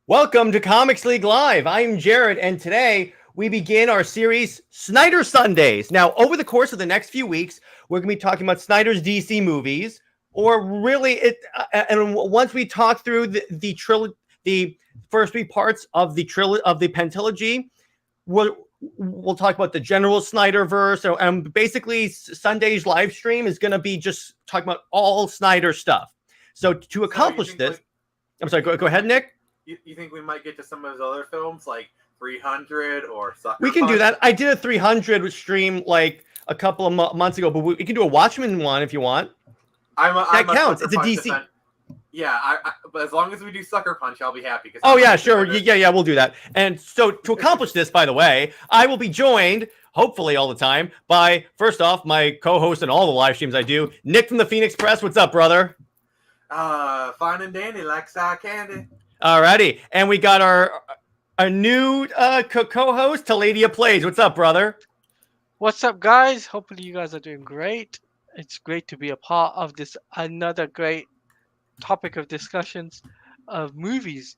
Welcome to Comics League Live. I'm Jared, and today we begin our series, Snyder Sundays. Now, over the course of the next few weeks, we're going to be talking about Snyder's DC movies, or really, and once we talk through the first three parts of the pentalogy, we'll talk about the general Snyderverse. So, basically, Sunday's live stream is going to be just talking about all Snyder stuff. So, to accomplish this, I'm sorry. Go ahead, Nick. You think we might get to some of his other films like 300 or Sucker We can Punch? do that. I did a 300 stream like a couple of months ago, but we can do a Watchmen one if you want. That counts. It's a DC. Yeah, but as long as we do Sucker Punch, I'll be happy. Oh yeah, sure. Yeah, we'll do that. And so to accomplish this, by the way, I will be joined, hopefully all the time, by, first off, my co-host in all the live streams I do, Nick from the Phoenix Press. What's up, brother? Fine and dandy, like sour candy. Alrighty, and we got our new co-host, Taladia Plays. What's up, brother? What's up, guys? Hopefully you guys are doing great. It's great to be a part of this another great topic of discussions of movies,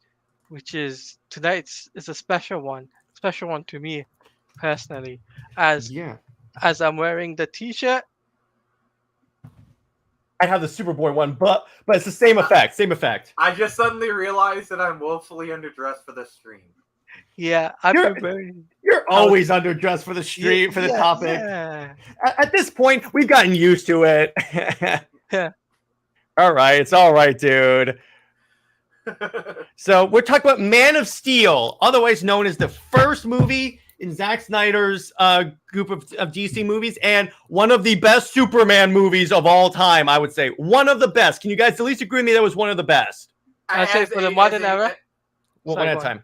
which is tonight's is a special one to me personally, as I'm wearing the T-shirt. I have the Superboy one, but it's the same effect. I just suddenly realized that I'm woefully underdressed for this stream. Yeah, You're always underdressed for the stream, for the topic. Yeah. At this point, we've gotten used to it. Yeah. All right, it's all right, dude. So we're talking about Man of Steel, otherwise known as the first movie in Zack Snyder's group of DC movies, and one of the best Superman movies of all time, I would say. One of the best. Can you guys at least agree with me that was one of the best? I say for the modern era. One at a time.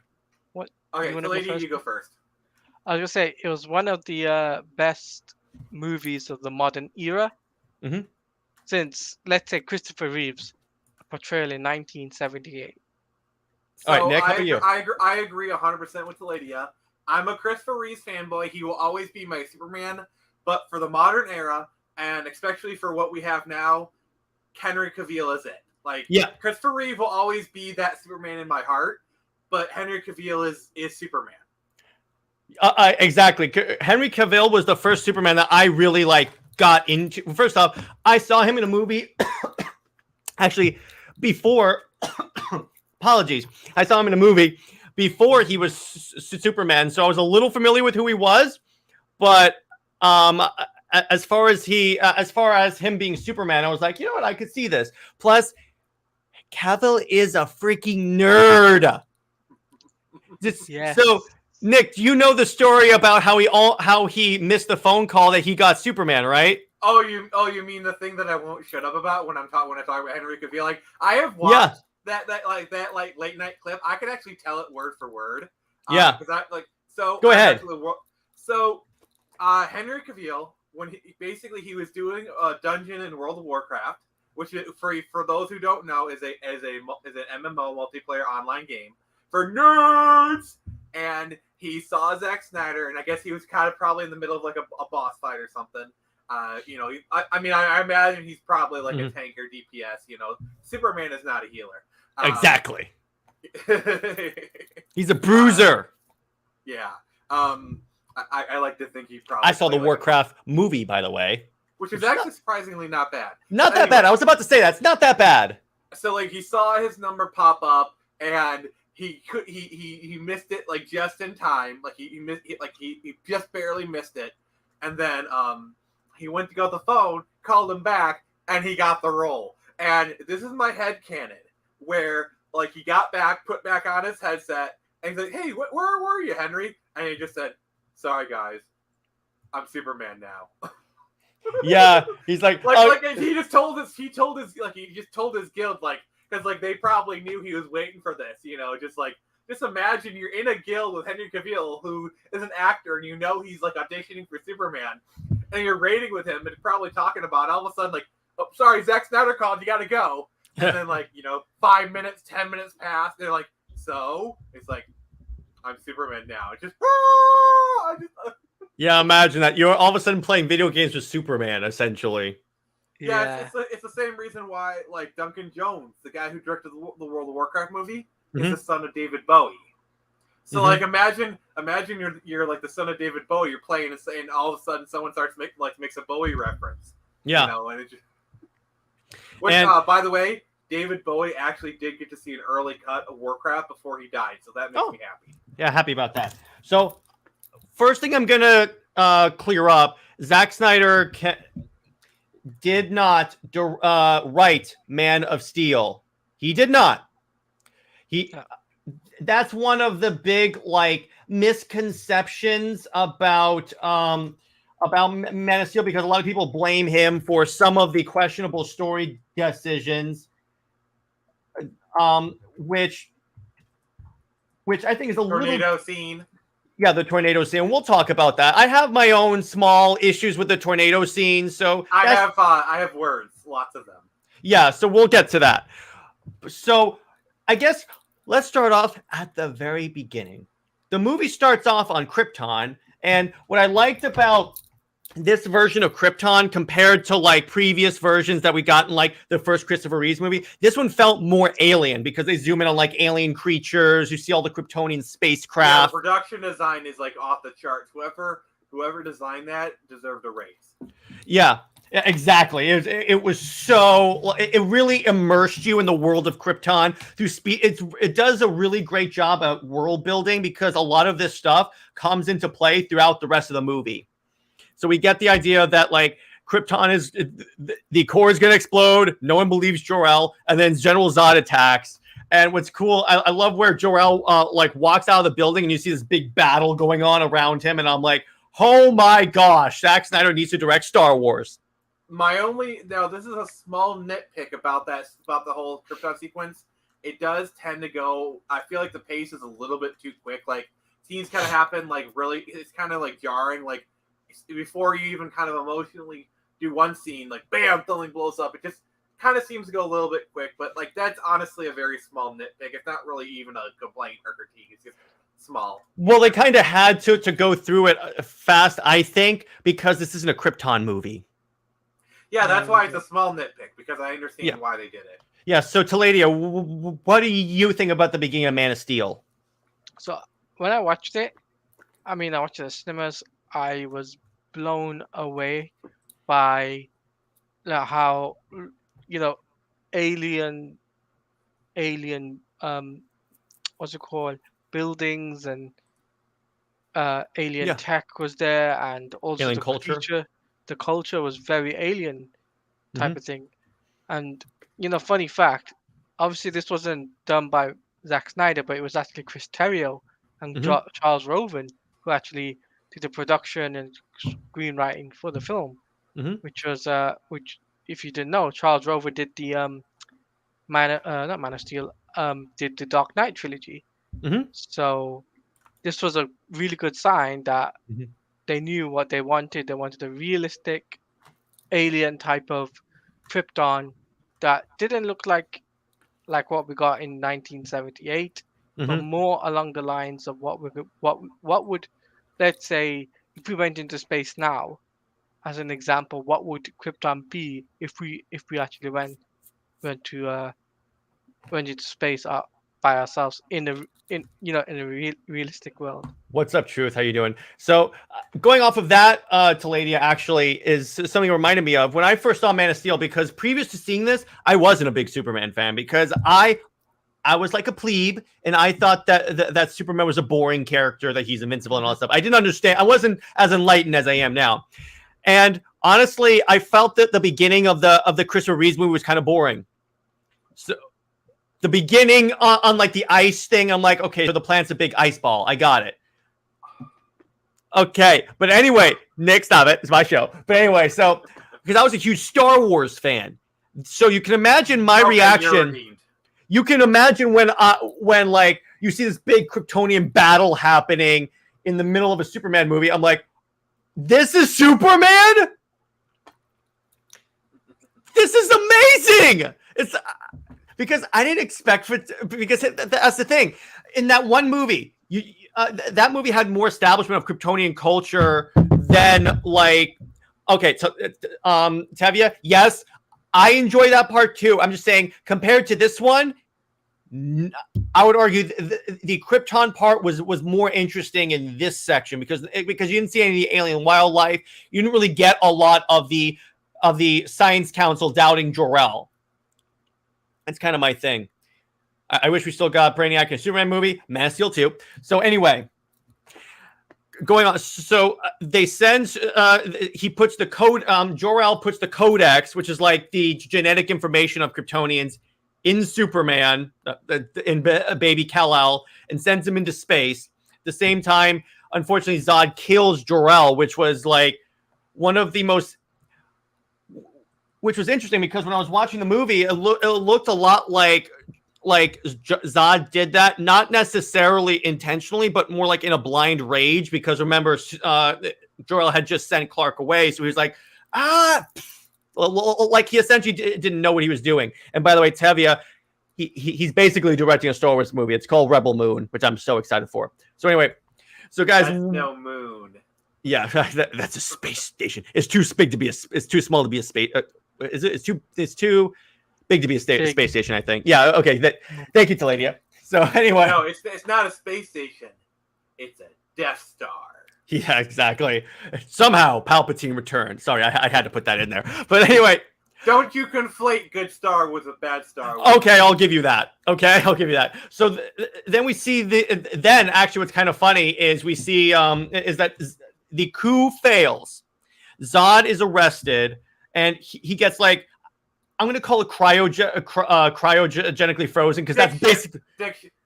What? Okay, Lady, you go first. I was going to say, it was one of the best movies of the modern era. Mm-hmm. Since, let's say, Christopher Reeve's portrayal in 1978. So all right, Nick, how about you? I agree 100% with the lady. Yeah. I'm a Christopher Reeves fanboy. He will always be my Superman. But for the modern era, and especially for what we have now, Henry Cavill is it. Like, Christopher Reeve will always be that Superman in my heart, but Henry Cavill is Superman. Exactly. Henry Cavill was the first Superman that I really got into. First off, I saw him in a movie. Actually, before apologies, I saw him in a movie before he was Superman, so I was a little familiar with who he was. But as far as him being Superman, I was like, you know what, I could see this. Plus, Cavill is a freaking nerd. Yes. So, Nick, do you know the story about how he missed the phone call that he got Superman, right? Oh, you mean the thing that I won't shut up about when I talk about Henry Cavill? Like, I have watched that late night clip. I could actually tell it word for word. Because Go ahead. So, Henry Cavill, when he was doing a dungeon in World of Warcraft, which for those who don't know is an MMO multiplayer online game for nerds, and he saw Zack Snyder, and I guess he was kind of probably in the middle of like a boss fight or something. I imagine he's probably like a tanker DPS. Superman is not a healer. Exactly. He's a bruiser. Yeah. I like to think he probably. I saw the Warcraft movie, by the way, which is actually surprisingly not bad. Not that bad. I was about to say that. It's not that bad. So he saw his number pop up, and he missed it just in time. He just barely missed it, and then he went to go to the phone, called him back, and he got the role. And this is my headcanon, where he got back, put back on his headset, and he's like, "Hey, where were you, Henry?" And he just said, "Sorry, guys, I'm Superman now." Yeah, he's like he just told his guild, because they probably knew he was waiting for this, just imagine you're in a guild with Henry Cavill, who is an actor, and he's auditioning for Superman, and you're raiding with him and probably talking about it. All of a sudden, oh, sorry, Zack Snyder called, you gotta go. And then 5 minutes, 10 minutes pass, they're like, so it's I'm Superman now. Yeah, imagine that. You're all of a sudden playing video games with Superman, essentially. Yeah. It's the same reason why, Duncan Jones, the guy who directed the World of Warcraft movie, is the son of David Bowie. So Mhm. like imagine you're like the son of David Bowie. You're playing and all of a sudden someone starts makes a Bowie reference. Yeah. You know, and it just. Which, And- by the way, David Bowie actually did get to see an early cut of Warcraft before he died, so that makes me happy. Yeah, happy about that. So, first thing I'm gonna clear up: Zack Snyder did not write Man of Steel. He did not. That's one of the big like misconceptions about Man of Steel, because a lot of people blame him for some of the questionable story decisions, which I think is a Tornado scene. Yeah, the tornado scene. We'll talk about that. I have my own small issues with the tornado scene, so I have words, lots of them. Yeah, so we'll get to that. So I guess let's start off at the very beginning. The movie starts off on Krypton, and what I liked about this version of Krypton compared to like previous versions that we got in like the first Christopher Reeves movie, this one felt more alien because they zoom in on like alien creatures. You see all the Kryptonian spacecraft. Yeah, the production design is like off the charts. Whoever designed that deserved a raise. Yeah, exactly. It was so, it really immersed you in the world of Krypton through speed. It does a really great job at world building because a lot of this stuff comes into play throughout the rest of the movie. So we get the idea that like Krypton is the core is going to explode. No one believes Jor-El, and then General Zod attacks. And what's cool, I love where Jor-El like walks out of the building, and you see this big battle going on around him, and I'm like, oh my gosh, Zack Snyder needs to direct Star Wars. This is a small nitpick about the whole Krypton sequence. It does tend to go. I feel like the pace is a little bit too quick. Like scenes kind of happen like really. It's kind of like jarring. Like before you even kind of emotionally do one scene, like bam, something blows up. It just kind of seems to go a little bit quick. But like that's honestly a very small nitpick. It's not really even a complaint or critique. It's just small. Well, they kind of had to go through it fast, I think, because this isn't a Krypton movie. Yeah, that's why it's a small nitpick, because I understand why they did it. Yeah, so Taladia, what do you think about the beginning of Man of Steel? So when I watched it, I watched it in the cinemas. I was blown away by how alien what's it called, buildings and alien tech was there, and also alien the culture. The culture was very alien type of thing. And funny fact, obviously this wasn't done by Zack Snyder, but it was actually Chris Terrio and Charles Roven who actually did the production and screenwriting for the film, which if you didn't know, Charles Roven did the not Man of Steel, did the Dark Knight trilogy. So this was a really good sign that they knew what they wanted. They wanted a realistic alien type of Krypton that didn't look like what we got in 1978, but more along the lines of what would, let's say, if we went into space now, as an example, what would Krypton be if we actually went into space by ourselves in a realistic world. What's up, Truth? How you doing? So going off of that, Taladia actually is something that reminded me of when I first saw Man of Steel, because previous to seeing this, I wasn't a big Superman fan because I was like a plebe and I thought that Superman was a boring character, that he's invincible and all that stuff. I didn't understand. I wasn't as enlightened as I am now. And honestly, I felt that the beginning of the Christopher Reeves movie was kind of boring. So the beginning on like the ice thing, I'm like, okay, so the planet's a big ice ball. I got it. Okay. But anyway, Nick, stop it. It's my show. But anyway, so because I was a huge Star Wars fan. So you can imagine my reaction. You can imagine when like you see this big Kryptonian battle happening in the middle of a Superman movie. I'm like, this is Superman? This is amazing. It's because I didn't expect because that's the thing. In that one movie, that movie had more establishment of Kryptonian culture than like, okay, so Tevya, yes, I enjoy that part too. I'm just saying, compared to this one, I would argue the Krypton part was more interesting in this section because you didn't see any alien wildlife. You didn't really get a lot of the Science Council doubting Jor-El. That's kind of my thing. I wish we still got Brainiac in a Superman movie. Man of Steel 2. So anyway, going on. So they send. He puts the code. Jor-El puts the codex, which is like the genetic information of Kryptonians, in Superman, in baby Kal-El, and sends him into space. At the same time, unfortunately, Zod kills Jor-El, which was like one of the most. Which was interesting because when I was watching the movie, it looked a lot like Zod did that, not necessarily intentionally, but more like in a blind rage. Because remember, Jor-El had just sent Clark away, so he was like, like he essentially didn't know what he was doing. And by the way, Tevye, he's basically directing a Star Wars movie. It's called Rebel Moon, which I'm so excited for. So anyway, so guys, that's no moon. Yeah, that's a space station. It's too big to be it's too small to be a space. It's too big to be a space station, I think. Yeah, okay. Thank you, Taladia. So anyway. No, it's not a space station. It's a Death Star. Yeah, exactly. Somehow Palpatine returned. Sorry, I had to put that in there. But anyway. Don't you conflate good Star with a bad Star. Okay, I'll give you that. Okay, I'll give you that. So then we see then actually what's kind of funny is we see is that the coup fails. Zod is arrested and he gets like, I'm going to call it cryogenically frozen because that's basically...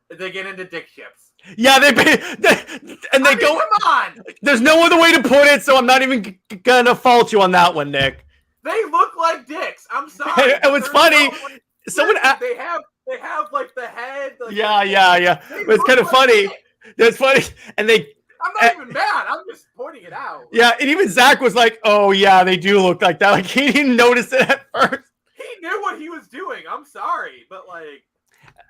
They get into dick ships. Yeah, they go... Come on! There's no other way to put it, so I'm not even going to fault you on that one, Nick. They look like dicks. I'm sorry. It was funny. They have like the head. Like, yeah. It's kind of funny. It's funny. And I'm not even mad. I'm just pointing it out. Yeah, and even Zack was like, "Oh yeah, they do look like that." Like he didn't notice it at first. He knew what he was doing. I'm sorry, but like.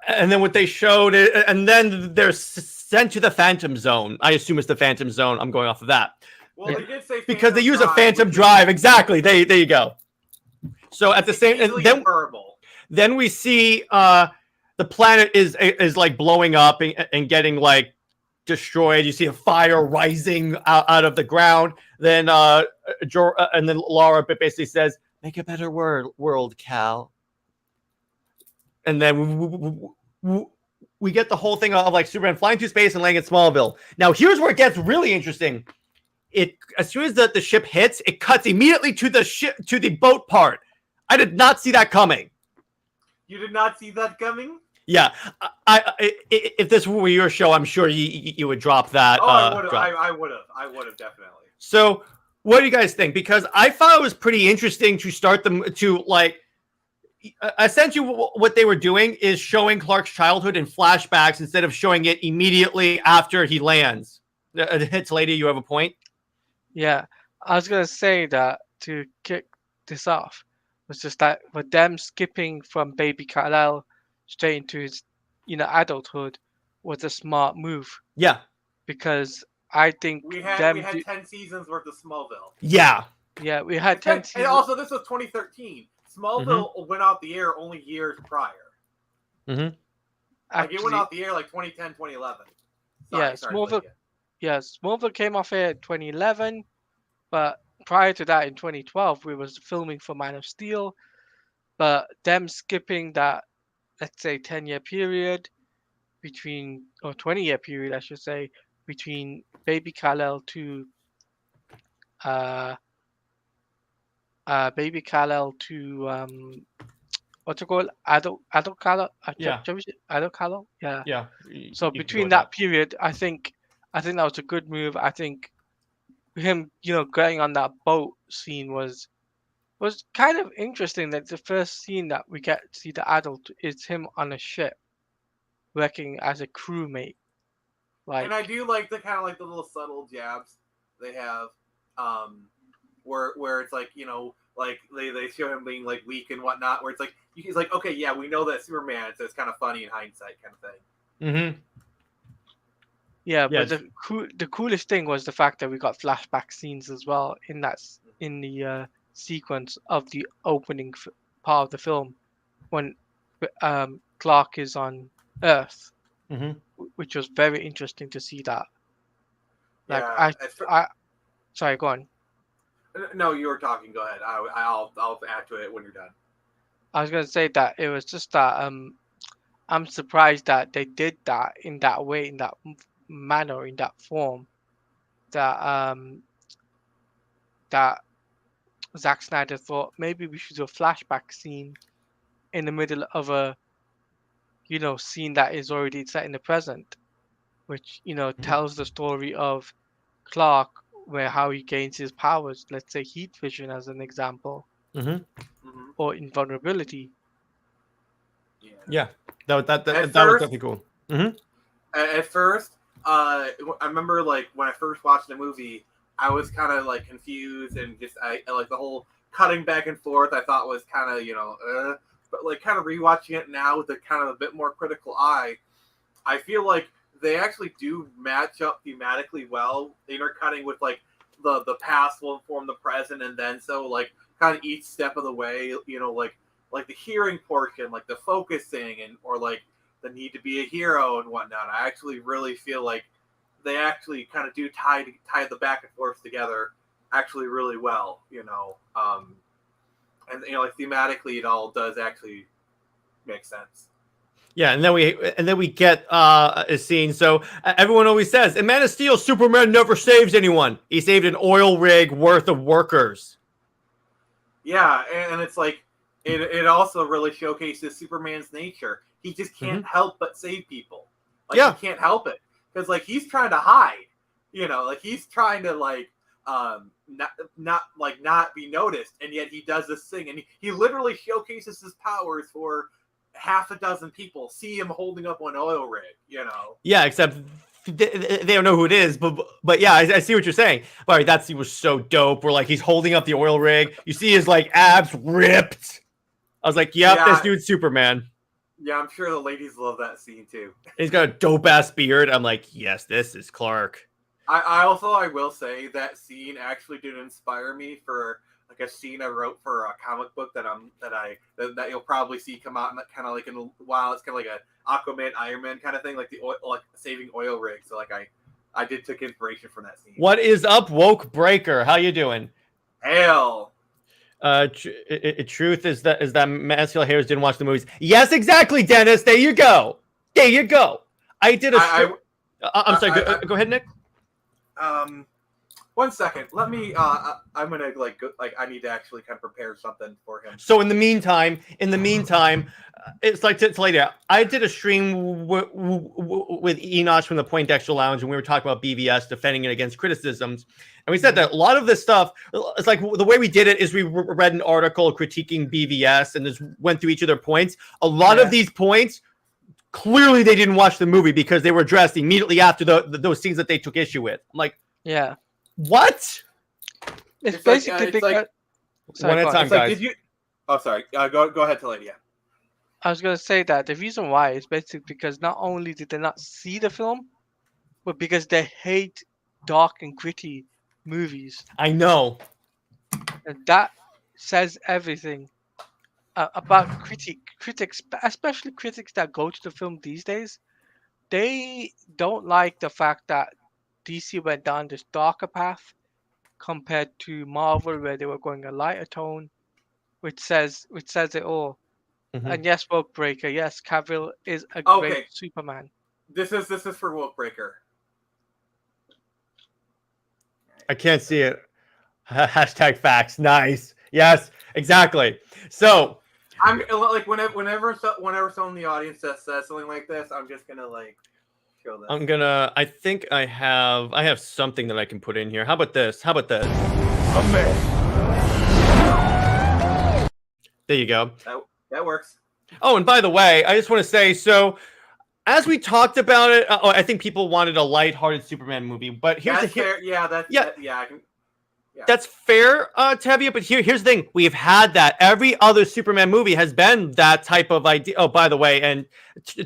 And then what they showed, and then they're sent to the Phantom Zone. I assume it's the Phantom Zone. I'm going off of that. Well, they did say because they use a Phantom Drive. Exactly. There you go. So at the same, and then we see the planet is like blowing up and getting like destroyed. You see a fire rising out of the ground. Then and then Laura basically says, "Make a better world, Cal." And then we get the whole thing of like Superman flying through space and landing at Smallville. Now here's where it gets really interesting. As soon as the ship hits, it cuts immediately to the boat part. I did not see that coming. You did not see that coming? Yeah, if this were your show, I'm sure you would drop that. Oh, I would have definitely. So, what do you guys think? Because I thought it was pretty interesting to start them to like. Essentially, what they were doing is showing Clark's childhood in flashbacks instead of showing it immediately after he lands. Lady, you have a point? Yeah, I was gonna say that to kick this off was just that with them skipping from baby Kal-El straight into his, adulthood was a smart move. Yeah, because I think we had 10 seasons worth of Smallville. Yeah, we had 10 seasons. And also, this was 2013. Smallville went off the air only years prior. Mm-hmm. Like it went off the air like 2010, 2011. Smallville came off air in 2011, but prior to that in 2012, we was filming for Man of Steel. But them skipping that, let's say, 10-year period between, or 20-year period, I should say, between baby Kal-El to what's it called? Adult Kal-El? Adult Kal-El? Yeah. Yeah. So between that period, I think that was a good move. I think him, going on that boat scene was kind of interesting. That the first scene that we get to see the adult is him on a ship working as a crewmate. And I do like the kind of like the little subtle jabs they have, where it's like, like they show him being like weak and whatnot, where it's like he's like, okay, yeah, we know that Superman, so it's kind of funny in hindsight, kind of thing. Mm-hmm. Yeah, but the coolest thing was the fact that we got flashback scenes as well in the sequence of the opening part of the film when Clark is on Earth, Hmm. which was very interesting to see that. Like Yeah. sorry, go on. No, you were talking. Go ahead. I'll add to it when you're done. I was gonna say that it was just that I'm surprised that they did that in that way, in that manner, in that form. That that Zack Snyder thought maybe we should do a flashback scene in the middle of a scene that is already set in the present, which tells the story of Clark, where how he gains his powers. Let's say heat vision as an example, Hmm. Hmm. or invulnerability. Yeah. Yeah, that At was first, definitely cool. Hmm. at first, I remember like when I first watched the movie, I was kind of like confused and just I like the whole cutting back and forth. I thought was kind of but like kind of rewatching it now with a kind of a bit more critical eye, I feel like they actually do match up thematically well. Intercutting with like the past will inform the present, and then so like kind of each step of the way, like the hearing portion, like the focusing, and or like the need to be a hero and whatnot. I actually really feel like they actually kind of do tie the back and forth together actually really well. And like thematically, it all does actually make sense. Yeah, and then we get a scene. So everyone always says, in Man of Steel, Superman never saves anyone. He saved an oil rig worth of workers. Yeah, and it's like it also really showcases Superman's nature. He just can't help but save people. Like Yeah. he can't help it because like he's trying to hide. Like he's trying to like not be noticed, and yet he does this thing, and he literally showcases his powers for half a dozen people. See him holding up an oil rig. Yeah, except they don't know who it is, but yeah, I see what you're saying. All right, that scene was so dope. Where like he's holding up the oil rig, you see his like abs ripped. I was like, yep, this dude's Superman. Yeah, I'm sure the ladies love that scene too. He's got a dope ass beard. I'm like, yes, this is Clark. I will say that scene actually did inspire me for like a scene I wrote for a comic book that you'll probably see come out kind of like in a while. It's kind of like a Aquaman, Iron Man kind of thing, like the oil, like saving oil rigs. So like I did took inspiration from that scene. What is up, Woke Breaker? How you doing? Hell. Truth is that masculine haters didn't watch the movies. Yes, exactly, Dennis. There you go. There you go. I did a. I'm sorry. Go ahead, Nick. 1 second. Let me. I'm gonna I need to actually kind of prepare something for him. So in the meantime, it's like to later. I did a stream with Enosh from the Poindexter Lounge, and we were talking about BVS, defending it against criticisms. And we said that a lot of this stuff, it's like the way we did it is we read an article critiquing BVS and just went through each of their points. A lot of these points, clearly they didn't watch the movie because they were addressed immediately after those scenes that they took issue with. I'm like, yeah. What? It's basically because... One at a time, guys. Did you... Oh, sorry. Go ahead, Taladia. I was going to say that the reason why is basically because not only did they not see the film, but because they hate dark and gritty movies. I know. And that says everything about critics, especially critics that go to the film these days. They don't like the fact that DC went down this darker path compared to Marvel, where they were going a lighter tone, which says it all. Mm-hmm. And yes, Woke Breaker. Yes, Cavill is a great Superman. This is for Woke Breaker. I can't see it. Hashtag facts. Nice. Yes, exactly. So I'm like whenever someone in the audience says something like this, I'm just gonna like show them. I think I have something that I can put in here. How about this? There you go. That works. Oh, and by the way, I just want to say, so as we talked about it, I think people wanted a lighthearted Superman movie, but here's fair. That's fair, Tevye, but here's the thing. We've had that. Every other Superman movie has been that type of idea. Oh, by the way, and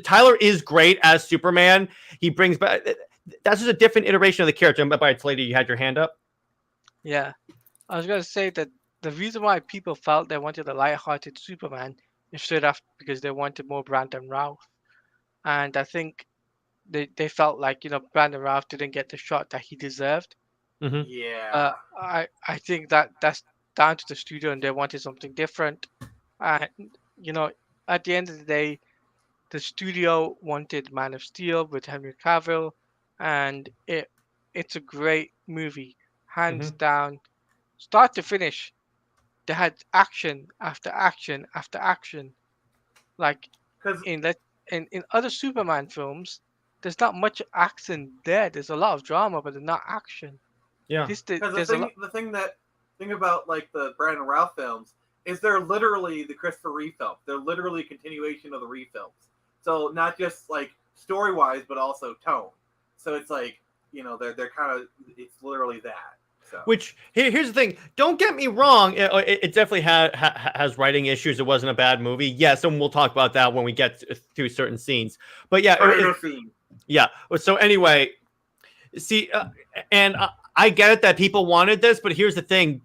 Tyler is great as Superman. He brings back... That's just a different iteration of the character. By the way, you had your hand up? Yeah. I was going to say that the reason why people felt they wanted a lighthearted Superman is straight up because they wanted more Brandon Routh. and I think they felt like Brandon Routh didn't get the shot that he deserved. Hmm. Yeah. I think that's down to the studio, and they wanted something different. And you know, at the end of the day, the studio wanted Man of Steel with Henry Cavill, and it's a great movie, hands Hmm. down, start to finish. They had action after action after action. Like Because in that in other Superman films, there's not much action there. There's a lot of drama, but there's not action. Yeah. because There's a lot. the thing about like the Brandon Routh films is they're literally the Christopher Reeve films. They're literally a continuation of the Reeve films. So not just like story wise, but also tone. So it's like they're kind of it's literally that. So Which here's the thing. Don't get me wrong. It definitely has writing issues. It wasn't a bad movie. Yes, and we'll talk about that when we get through certain scenes. But yeah, Tornado scene. yeah. So anyway, see, and I get it that people wanted this, but here's the thing.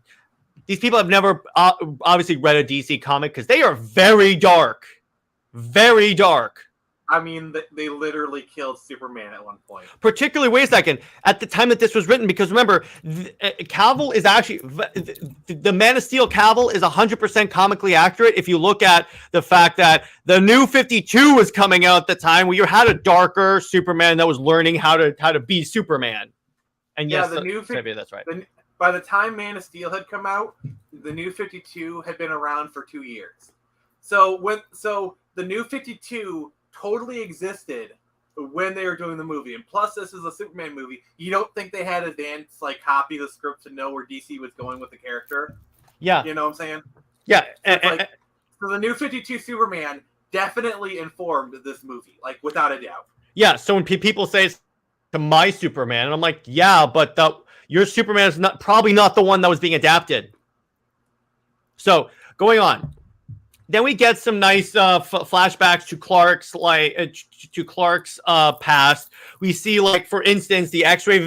These people have never obviously read a DC comic because they are very dark. Very dark. I mean, they literally killed Superman at one point. Particularly, wait a second, at the time that this was written, because remember, Cavill is actually, the Man of Steel Cavill is 100% comically accurate if you look at the fact that the New 52 was coming out at the time where you had a darker Superman that was learning how to be Superman. And yes, the new that's right. By the time Man of Steel had come out, the New 52 had been around for 2 years. So the New 52 totally existed when they were doing the movie, and plus this is a Superman movie. You don't think they had advanced copy the script to know where DC was going with the character? Yeah, You know what I'm saying? yeah. So the New 52 Superman definitely informed this movie, without a doubt. Yeah, so when people say it's to my Superman, and I'm like, yeah, but your Superman is probably not the one that was being adapted. So going on. Then we get some nice flashbacks to Clark's past. We see, for instance, the X-ray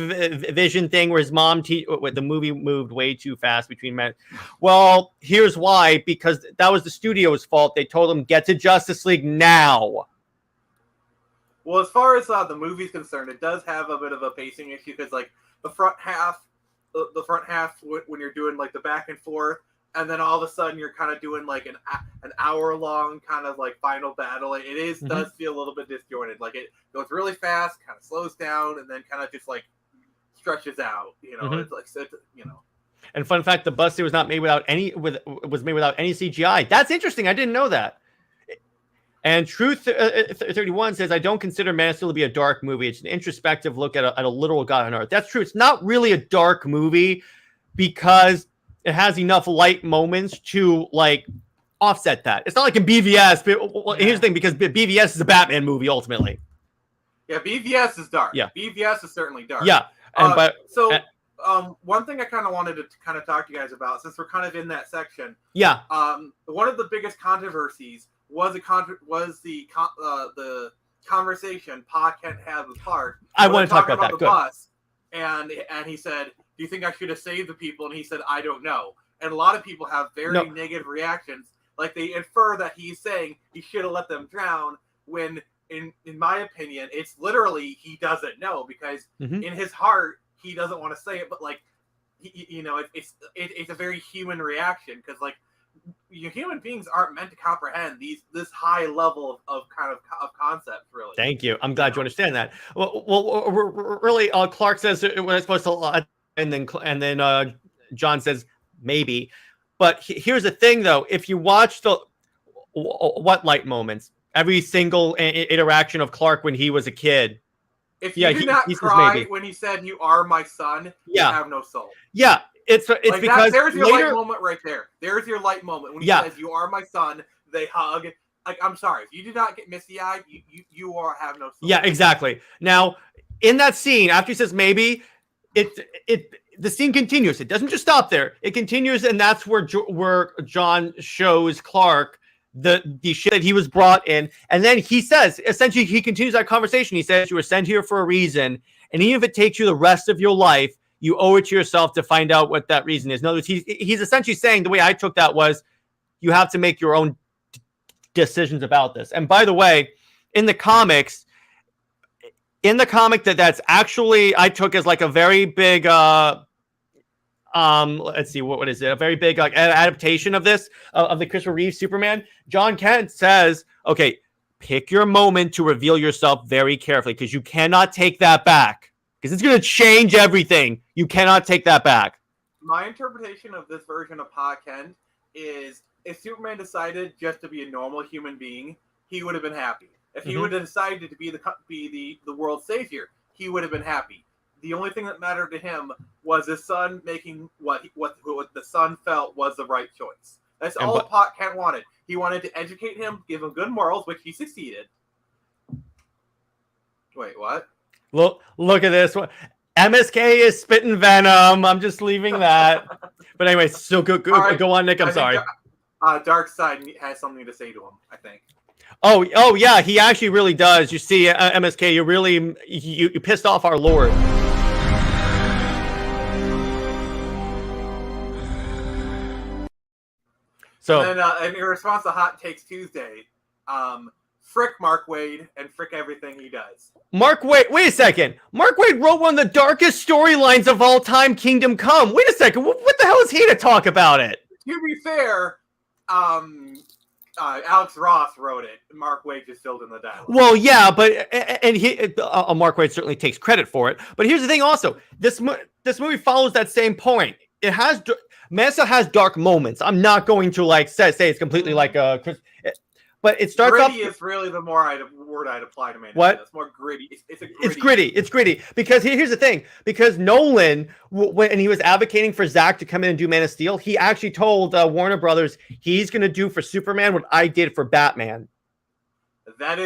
vision thing where his mom the movie moved way too fast between men. Well, here's why: because that was the studio's fault. They told him get to Justice League now. Well, as far as the movie's concerned, it does have a bit of a pacing issue because the front half when you're doing the back and forth. And then all of a sudden, you're kind of doing an hour long kind of final battle. It does feel a little bit disjointed. It goes really fast, kind of slows down, and then kind of just stretches out. It's And fun fact: the bus was not made without any CGI. That's interesting. I didn't know that. And Truth 31 says, I don't consider Man of Steel to be a dark movie. It's an introspective look at a literal God on Earth. That's true. It's not really a dark movie because it has enough light moments to offset that. It's not like in BVS. But here's the thing, because BVS is a Batman movie ultimately. Yeah, BVS is dark. Yeah, BVS is certainly dark. Yeah, one thing I kind of wanted to kind of talk to you guys about, since we're kind of in that section. Yeah. One of the biggest controversies was the conversation Pa Kent had with Clark. I want to talk about that. The bus, and he said, do you think I should have saved the people? And he said, I don't know. And a lot of people have very negative reactions. They infer that he's saying he should have let them drown, when in my opinion, it's literally he doesn't know, because in his heart, he doesn't want to say it, but it's a very human reaction, because human beings aren't meant to comprehend this high level of concept, really. Thank you. I'm glad you understand that. Well, really, Clark says it was supposed to, and then John says maybe. But here's the thing, though. If you watch the what light moments, every single interaction of Clark when he was a kid. If you did not cry when he said, "You are my son," you have no soul. Yeah. It's because there's your light moment right there. There's your light moment when he says, "You are my son." They hug. I'm sorry, if you do not get misty-eyed, you have no soul. Yeah, exactly. Now, in that scene, after he says maybe, the scene continues. It doesn't just stop there. It continues, and that's where John shows Clark the shit that he was brought in, and then he says, essentially, he continues that conversation. He says, "You were sent here for a reason, and even if it takes you the rest of your life, you owe it to yourself to find out what that reason is." In other words, he's essentially saying, the way I took that was, you have to make your own decisions about this. And by the way, in the comics, that's actually I took as like a very big let's see, what is it? A very big like adaptation of this of the Christopher Reeve Superman. John Kent says, okay, pick your moment to reveal yourself very carefully because you cannot take that back because it's going to change everything. You cannot take that back. My interpretation of this version of Pa Kent is if Superman decided just to be a normal human being, he would have been happy. If he would have decided to be the world's savior, he would have been happy. The only thing that mattered to him was his son making what the son felt was the right choice. That's all Pa Kent wanted. He wanted to educate him, give him good morals, which he succeeded. Wait, what? Look at this one. MSK is spitting venom. I'm just leaving that. But anyway, so go on, Nick. I'm sorry. Darkseid has something to say to him, I think. Oh yeah, he actually really does. You see, MSK, you pissed off our Lord. So and then in response to Hot Takes Tuesday, frick Mark Waid and frick everything he does. Mark Waid, wait a second. Mark Waid wrote one of the darkest storylines of all time, Kingdom Come. Wait a second. What the hell is he to talk about it? To be fair, Alex Ross wrote it. Mark Waid just filled in the dialogue. Well, yeah, but Mark Waid certainly takes credit for it. But here's the thing: also, this movie follows that same point. It has Mesa has dark moments. I'm not going to like say it's completely like but it starts gritty off. Is really the word I'd apply to Man. What? It's more gritty. It's gritty because here's the thing. Because Nolan, when he was advocating for Zack to come in and do Man of Steel, he actually told Warner Brothers he's going to do for Superman what I did for Batman. That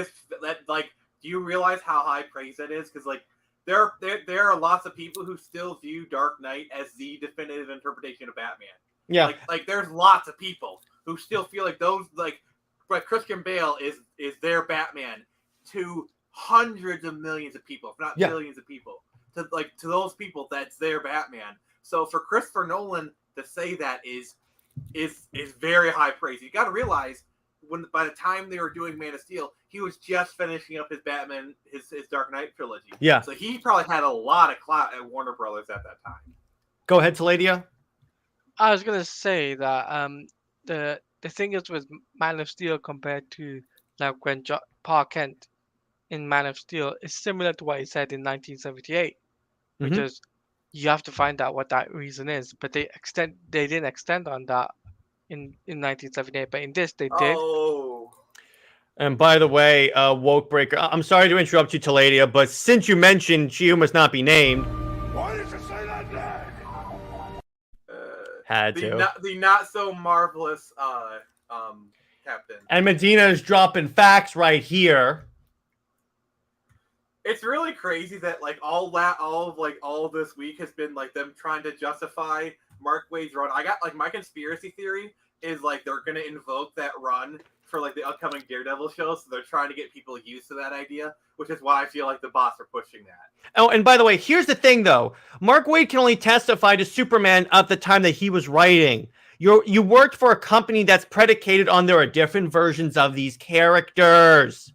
like, do you realize how high praise that is? Because like there are lots of people who still view Dark Knight as the definitive interpretation of Batman. Yeah, like there's lots of people who still feel like those like. But Christian Bale is their Batman to hundreds of millions of people, if not billions of people. To those people, that's their Batman. So for Christopher Nolan to say that is very high praise. You got to realize by the time they were doing Man of Steel, he was just finishing up his Batman, his Dark Knight trilogy. Yeah. So he probably had a lot of clout at Warner Brothers at that time. Go ahead, Taladia. I was gonna say that the thing is with Man of Steel compared to like when Pa Kent in Man of Steel is similar to what he said in 1978, which is you have to find out what that reason is. But they didn't extend on that in 1978, but in this they did. Oh. And by the way, Woke Breaker, I'm sorry to interrupt you, Taladia, but since you mentioned She Who Must Not Be Named, why did you say that name? Had to. The not so marvelous captain. And Medina is dropping facts right here. It's really crazy that like all of this week has been like them trying to justify Mark Waid's run. I got like my conspiracy theory is like they're gonna invoke that run for like the upcoming Daredevil show, so they're trying to get people used to that idea, which is why I feel like the boss are pushing that. Oh, and by the way, here's the thing though. Mark Waid can only testify to Superman at the time that he was writing. You worked for a company that's predicated on there are different versions of these characters.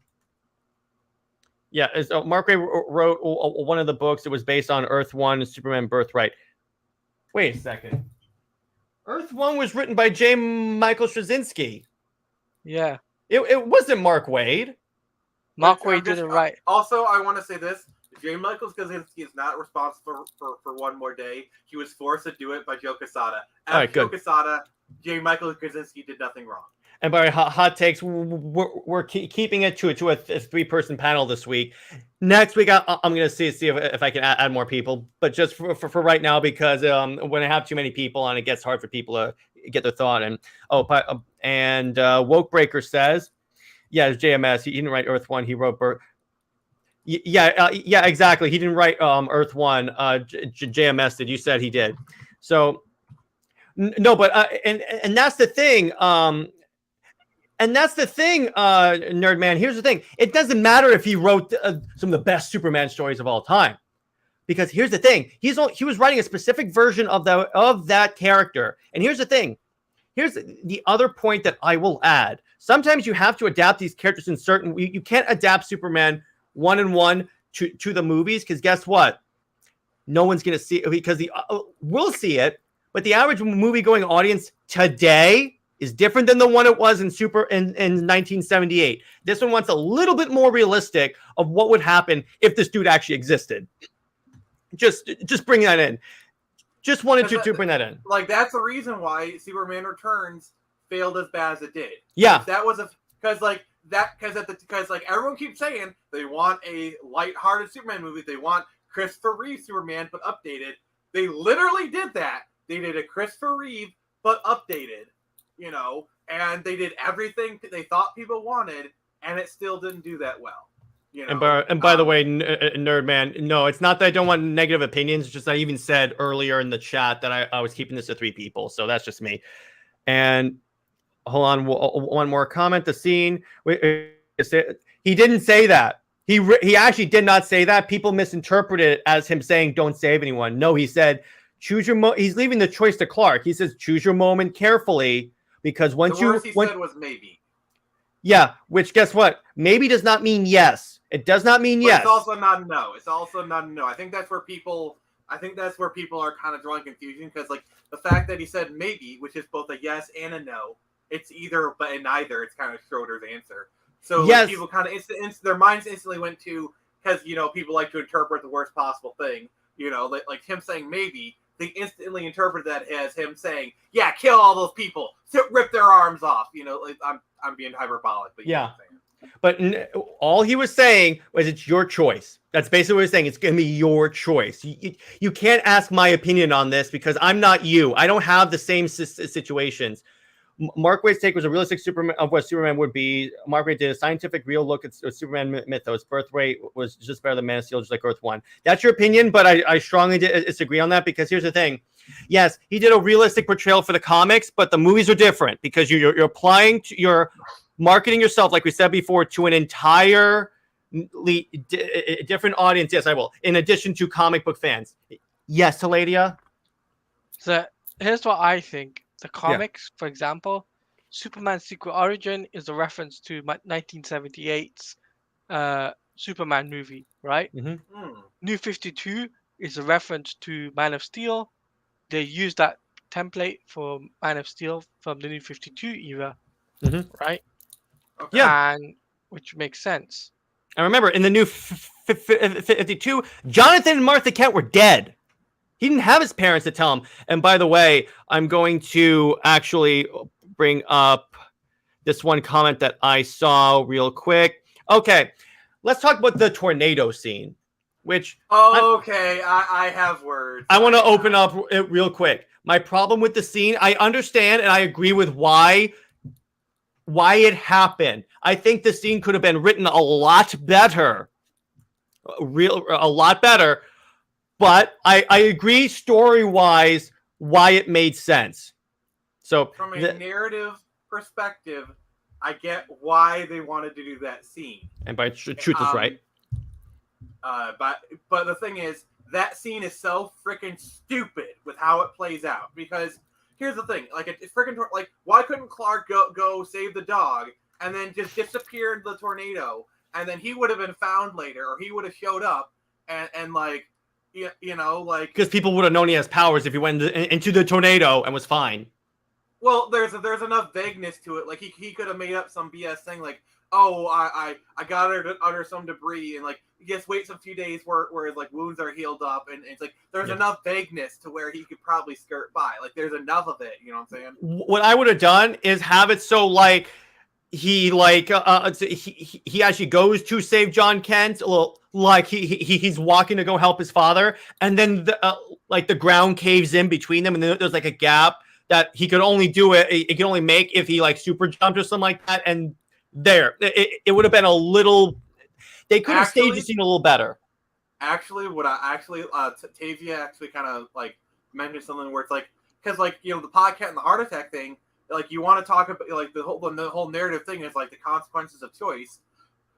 Yeah, so Mark Waid wrote one of the books that was based on Earth 1, Superman Birthright. Wait a second. Earth 1 was written by J. Michael Straczynski. Yeah. It wasn't Mark Waid. Mark Waid didn't write. Also, I want to say this. J. Michael Straczynski is not responsible for One More Day. He was forced to do it by Joe Quesada. Joe Quesada, J. Michael Straczynski did nothing wrong. And by hot takes, we're keeping it to a three-person panel this week. Next week, I'm going to see if I can add more people. But just for right now, because when I have too many people on, it gets hard for people to get their thought. And Woke Breaker says, yeah, it's JMS. He didn't write Earth 1. He wrote Yeah, exactly. He didn't write Earth 1. JMS did. You said he did. So, no, but and that's the thing. And that's the thing, Nerd Man. Here's the thing. It doesn't matter if he wrote some of the best Superman stories of all time. Because here's the thing. He was writing a specific version of that character. And here's the thing. Here's the other point that I will add. sometimes you have to adapt these characters in certain. You can't adapt Superman 1-on-1 to the movies because guess what? No one's gonna see it because we'll see it, but the average movie-going audience today is different than the one it was in 1978. This one wants a little bit more realistic of what would happen if this dude actually existed. Just bring that in. Just wanted to bring that in. Like, that's the reason why Superman Returns failed as bad as it did. Yeah. That was because everyone keeps saying they want a lighthearted Superman movie. They want Christopher Reeve Superman, but updated. They literally did that. They did a Christopher Reeve, but updated. And they did everything they thought people wanted, and it still didn't do that well. And by the way, Nerd Man, no, it's not that I don't want negative opinions. It's just I even said earlier in the chat that I was keeping this to 3 people, so that's just me. And hold on, one more comment. The scene, he didn't say that. He actually did not say that. People misinterpreted it as him saying, "Don't save anyone." No, he said, "Choose your." He's leaving the choice to Clark. He says, "Choose your moment carefully." Because once the worst he said was maybe. Yeah, which guess what? Maybe does not mean yes. It does not mean yes. It's also not no. It's also not no. I think that's where people are kind of drawing confusion because like the fact that he said maybe, which is both a yes and a no, it's either but and neither. It's kind of Schroeder's answer. So yes. People kind of their minds instantly went to because people like to interpret the worst possible thing. Like him saying maybe. They instantly interpret that as him saying, "Yeah, kill all those people, rip their arms off." Like, I'm being hyperbolic, but yeah. But all he was saying was, "It's your choice." That's basically what he's saying. It's going to be your choice. You can't ask my opinion on this because I'm not you. I don't have the same situations. Mark Waid's take was a realistic Superman of what Superman would be. Mark Waid did a scientific, real look at Superman mythos. Birth rate was just better than Man of Steel, just like Earth 1. That's your opinion, but I strongly disagree on that because here's the thing. Yes, he did a realistic portrayal for the comics, but the movies are different because you're applying, you're marketing yourself, like we said before, to an entirely different audience. Yes, I will. In addition to comic book fans. Yes, Taladia? So here's what I think. The comics, for example, Superman's Secret Origin is a reference to 1978's Superman movie, right? Mm-hmm. New 52 is a reference to Man of Steel. They used that template for Man of Steel from the New 52 era, right? Okay. Yeah. And which makes sense. And remember, in the New 52, Jonathan and Martha Kent were dead. He didn't have his parents to tell him. And by the way, I'm going to actually bring up this one comment that I saw real quick. Okay, let's talk about the tornado scene, which... Okay, I have words. I want to open up it real quick. My problem with the scene, I understand and I agree with why it happened. I think the scene could have been written a lot better. A lot better. But I agree story-wise why it made sense. So from a narrative perspective, I get why they wanted to do that scene. And by truth is right. But the thing is, that scene is so freaking stupid with how it plays out. Because here's the thing, like it's freaking like why couldn't Clark go save the dog and then just disappear into the tornado and then he would have been found later or he would have showed up and like. Like because people would have known he has powers if he went into the tornado and was fine. Well, there's enough vagueness to it. Like he could have made up some BS thing, like, "Oh, I got her under some debris," and like just wait some few days where his like wounds are healed up, and it's like there's enough vagueness to where he could probably skirt by. Like there's enough of it. You know what I'm saying? What I would have done is have it so like. He actually goes to save John Kent. Well, like he's walking to go help his father, and then the ground caves in between them, and then there's like a gap that he could only do it. He could only make if he like super jumped or something like that. And it would have been a little. They could have staged the scene a little better. Actually, Tavia actually kind of like mentioned something where it's like because the podcast and the heart attack thing. Like you want to talk about like the whole narrative thing is like the consequences of choice.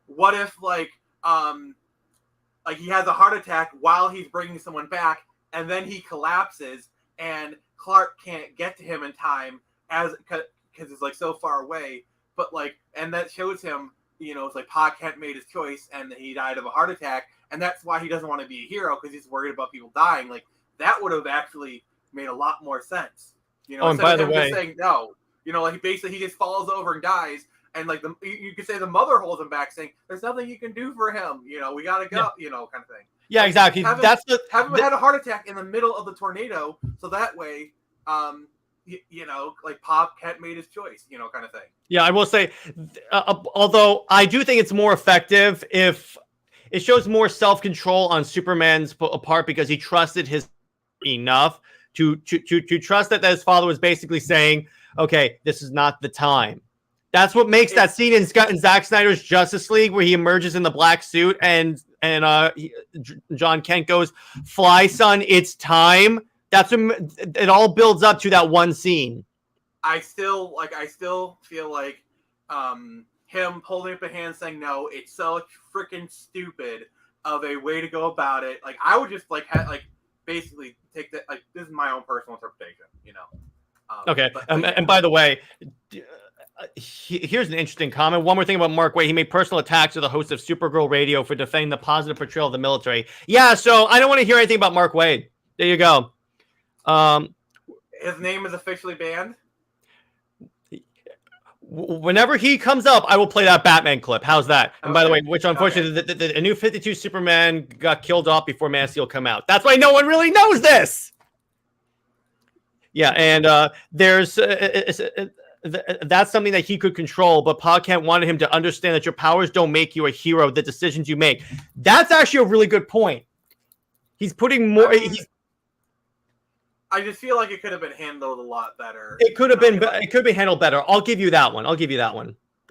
What if like he has a heart attack while he's bringing someone back, and then he collapses, and Clark can't get to him in time because it's like so far away. but like, and that shows him, it's like Pa Kent made his choice and he died of a heart attack, and that's why he doesn't want to be a hero because he's worried about people dying. Like that would have actually made a lot more sense. And by the way, just saying no, like he just falls over and dies. And like you could say the mother holds him back, saying, "There's nothing you can do for him. We gotta go." Kind of thing. Yeah, exactly. Have him had a heart attack in the middle of the tornado, so that way, like Pop Kent made his choice, kind of thing. Yeah, I will say, although I do think it's more effective if it shows more self-control on Superman's part because he trusted his enough to trust that his father was basically saying, "Okay, this is not the time." That's what makes that scene in Zack Snyder's Justice League where he emerges in the black suit and John Kent goes, "Fly, son, it's time." That's when it all builds up to that one scene. I still feel like him holding up a hand saying no, it's so freaking stupid of a way to go about it. Like I would just basically take that, like this is my own personal interpretation, Okay, and by the way, here's an interesting comment. One more thing about Mark Waid. He made personal attacks to the host of Supergirl Radio for defending the positive portrayal of the military. Yeah, so I don't want to hear anything about Mark Waid. There you go. His name is officially banned. Whenever he comes up, I will play that Batman clip. How's that? And by the way, which unfortunately, the New 52 Superman got killed off before Man of Steel come out. That's why no one really knows this. Yeah, and there's... that's something that he could control, but Pa Kent wanted him to understand that your powers don't make you a hero, the decisions you make. That's actually a really good point. He's putting more... I just feel like it could have been handled a lot better. It could have been handled better. I'll give you that one. I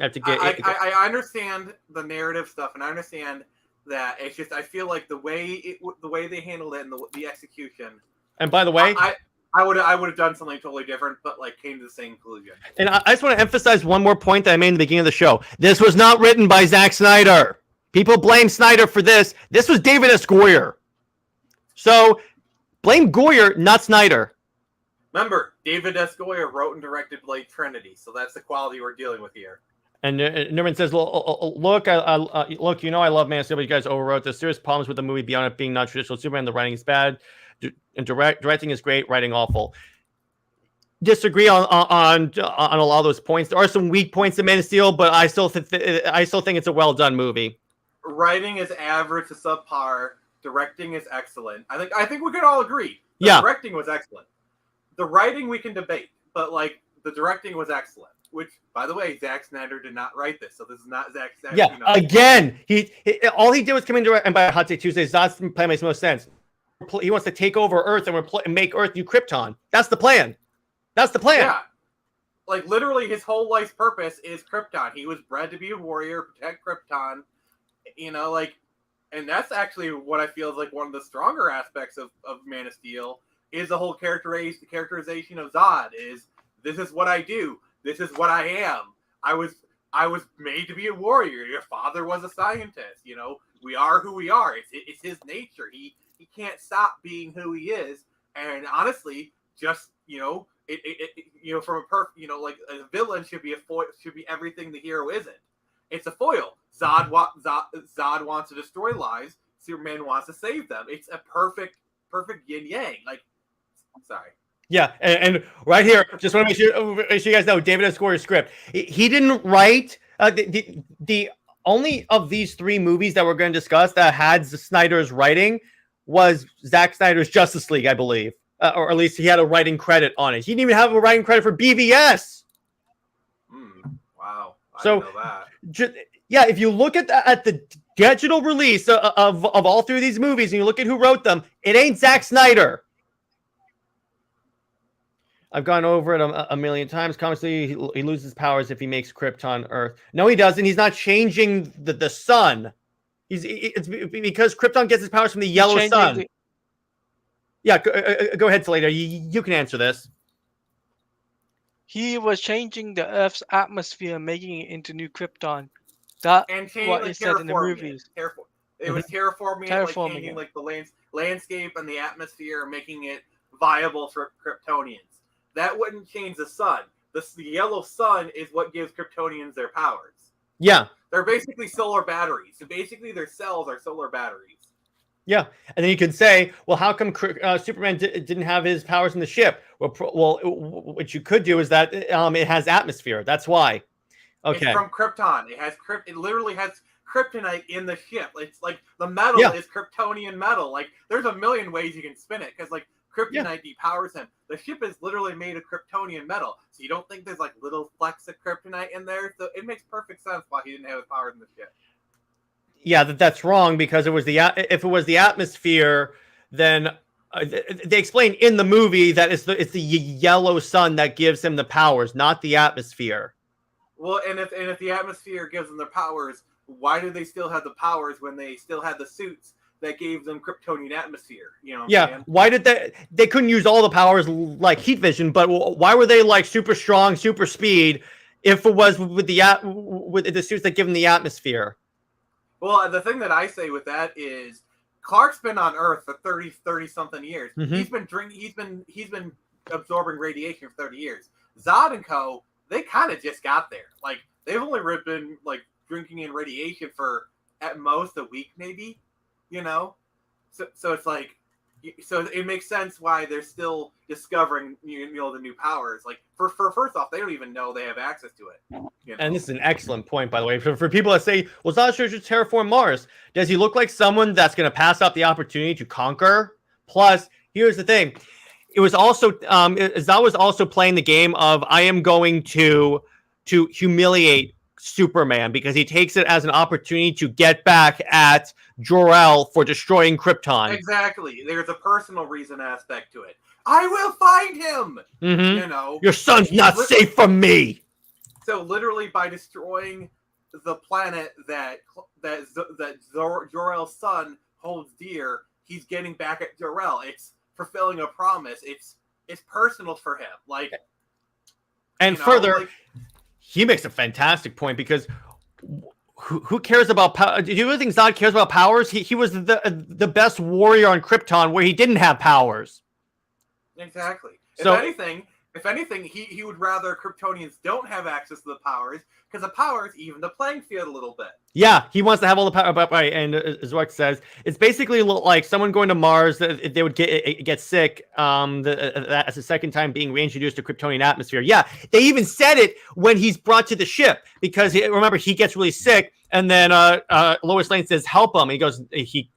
have to get... I understand the narrative stuff, and I understand that. It's just I feel like the way they handled it and the execution... And by the way... I would have done something totally different, but came to the same conclusion. And I just want to emphasize one more point that I made in the beginning of the show. This was not written by Zack Snyder. People blame Snyder for this. This was David S. Goyer. So blame Goyer, not Snyder. Remember, David S. Goyer wrote and directed Blade Trinity, so that's the quality we're dealing with here. And Nerman says, look, I love Man of Steel, but you guys overwrote. There's serious problems with the movie beyond it being non-traditional Superman. The writing is bad. And directing is great, writing awful. Disagree on a lot of those points. There are some weak points in Man of Steel, but I still think it's a well done movie. Writing is average to subpar. Directing is excellent. I think we could all agree. The directing was excellent. The writing we can debate, but the directing was excellent. Which, by the way, Zack Snyder did not write this, so this is not Zack Snyder. Yeah, again, all he did was come in direct. And by Hot Take Tuesday, Zod's plan makes most sense. He wants to take over Earth and make Earth new Krypton. That's the plan. Yeah. Literally, his whole life's purpose is Krypton. He was bred to be a warrior, protect Krypton. And that's actually what I feel is one of the stronger aspects of Man of Steel is the whole characterization of Zod. This is what I do. This is what I am. I was made to be a warrior. Your father was a scientist. We are who we are. It's his nature. He can't stop being who he is. And honestly, just from a villain should be everything the hero isn't. It's a foil. Zod wants to destroy lives. Superman wants to save them. It's a perfect yin yang. Sorry. Yeah, and right here, just want to make sure you guys know, David S. Goyer's script. He didn't write the only of these three movies that we're going to discuss that had Snyder's writing was Zack Snyder's Justice League, I believe, or at least he had a writing credit on it. He didn't even have a writing credit for BVS. Wow, I didn't know that. If you look at the digital release of all three of these movies, and you look at who wrote them, it ain't Zack Snyder. I've gone over it a million times. Constantly, he loses powers if he makes Krypton Earth. No, he doesn't. He's not changing the sun. It's because Krypton gets his powers from the yellow sun. Yeah, go ahead, Slater. You can answer this. He was changing the Earth's atmosphere, making it into new Krypton. That's what he said in the movies. It was terraforming, changing the landscape and the atmosphere, making it viable for Kryptonians. That wouldn't change the sun. the yellow sun is what gives Kryptonians their powers. Yeah. They're basically solar batteries. So basically, their cells are solar batteries. Yeah, and then you could say, well, how come Superman didn't have his powers in the ship? Well, what you could do is that it has atmosphere. That's why. Okay. It's from Krypton. It literally has kryptonite in the ship. It's like the metal is Kryptonian metal. Like there's a million ways you can spin it because like kryptonite depowers him. The ship is literally made of Kryptonian metal. So you don't think there's like little flecks of kryptonite in there? So it makes perfect sense why he didn't have his powers in the ship. Yeah, that's wrong because if it was the atmosphere, then they explain in the movie that it's the yellow sun that gives him the powers, not the atmosphere. Well, and if the atmosphere gives them their powers, why do they still have the powers when they still had the suits that gave them Kryptonian atmosphere? You know what I'm saying? Why did they couldn't use all the powers like heat vision, but why were they like super strong, super speed if it was with the suits that give them the atmosphere? Well, the thing that I say with that is Clark's been on Earth for 30 something years. Mm-hmm. He's been absorbing radiation for 30 years. Zod and Co, they kind of just got there. Like they've only been like drinking in radiation for at most a week, maybe. You know, so it's like, so it makes sense why they're still discovering the new powers. Like for first off, they don't even know they have access to it. You know? And this is an excellent point, by the way, for people that say, well, Zod should terraform Mars. Does he look like someone that's going to pass up the opportunity to conquer? Plus, here's the thing. It was also, Zod was also playing the game of, I am going to humiliate Superman because he takes it as an opportunity to get back at Jor-El for destroying Krypton. Exactly. There's a personal reason aspect to it. I will find him! Mm-hmm. You know? Your son's not safe from me! So literally by destroying the planet that Jor-El's son holds dear, he's getting back at Jor-El. It's fulfilling a promise. It's personal for him. Like, and further, he makes a fantastic point because who cares about power? Do you really think Zod cares about powers? He was the best warrior on Krypton where he didn't have powers. Exactly. So, if anything, he would rather Kryptonians don't have access to the powers because the powers even the playing field a little bit. Yeah, he wants to have all the power. Right, and as Zack says, it's basically like someone going to Mars. They would get sick. That's the second time being reintroduced to Kryptonian atmosphere. Yeah, they even said it when he's brought to the ship because remember he gets really sick, and then Lois Lane says help him. He goes,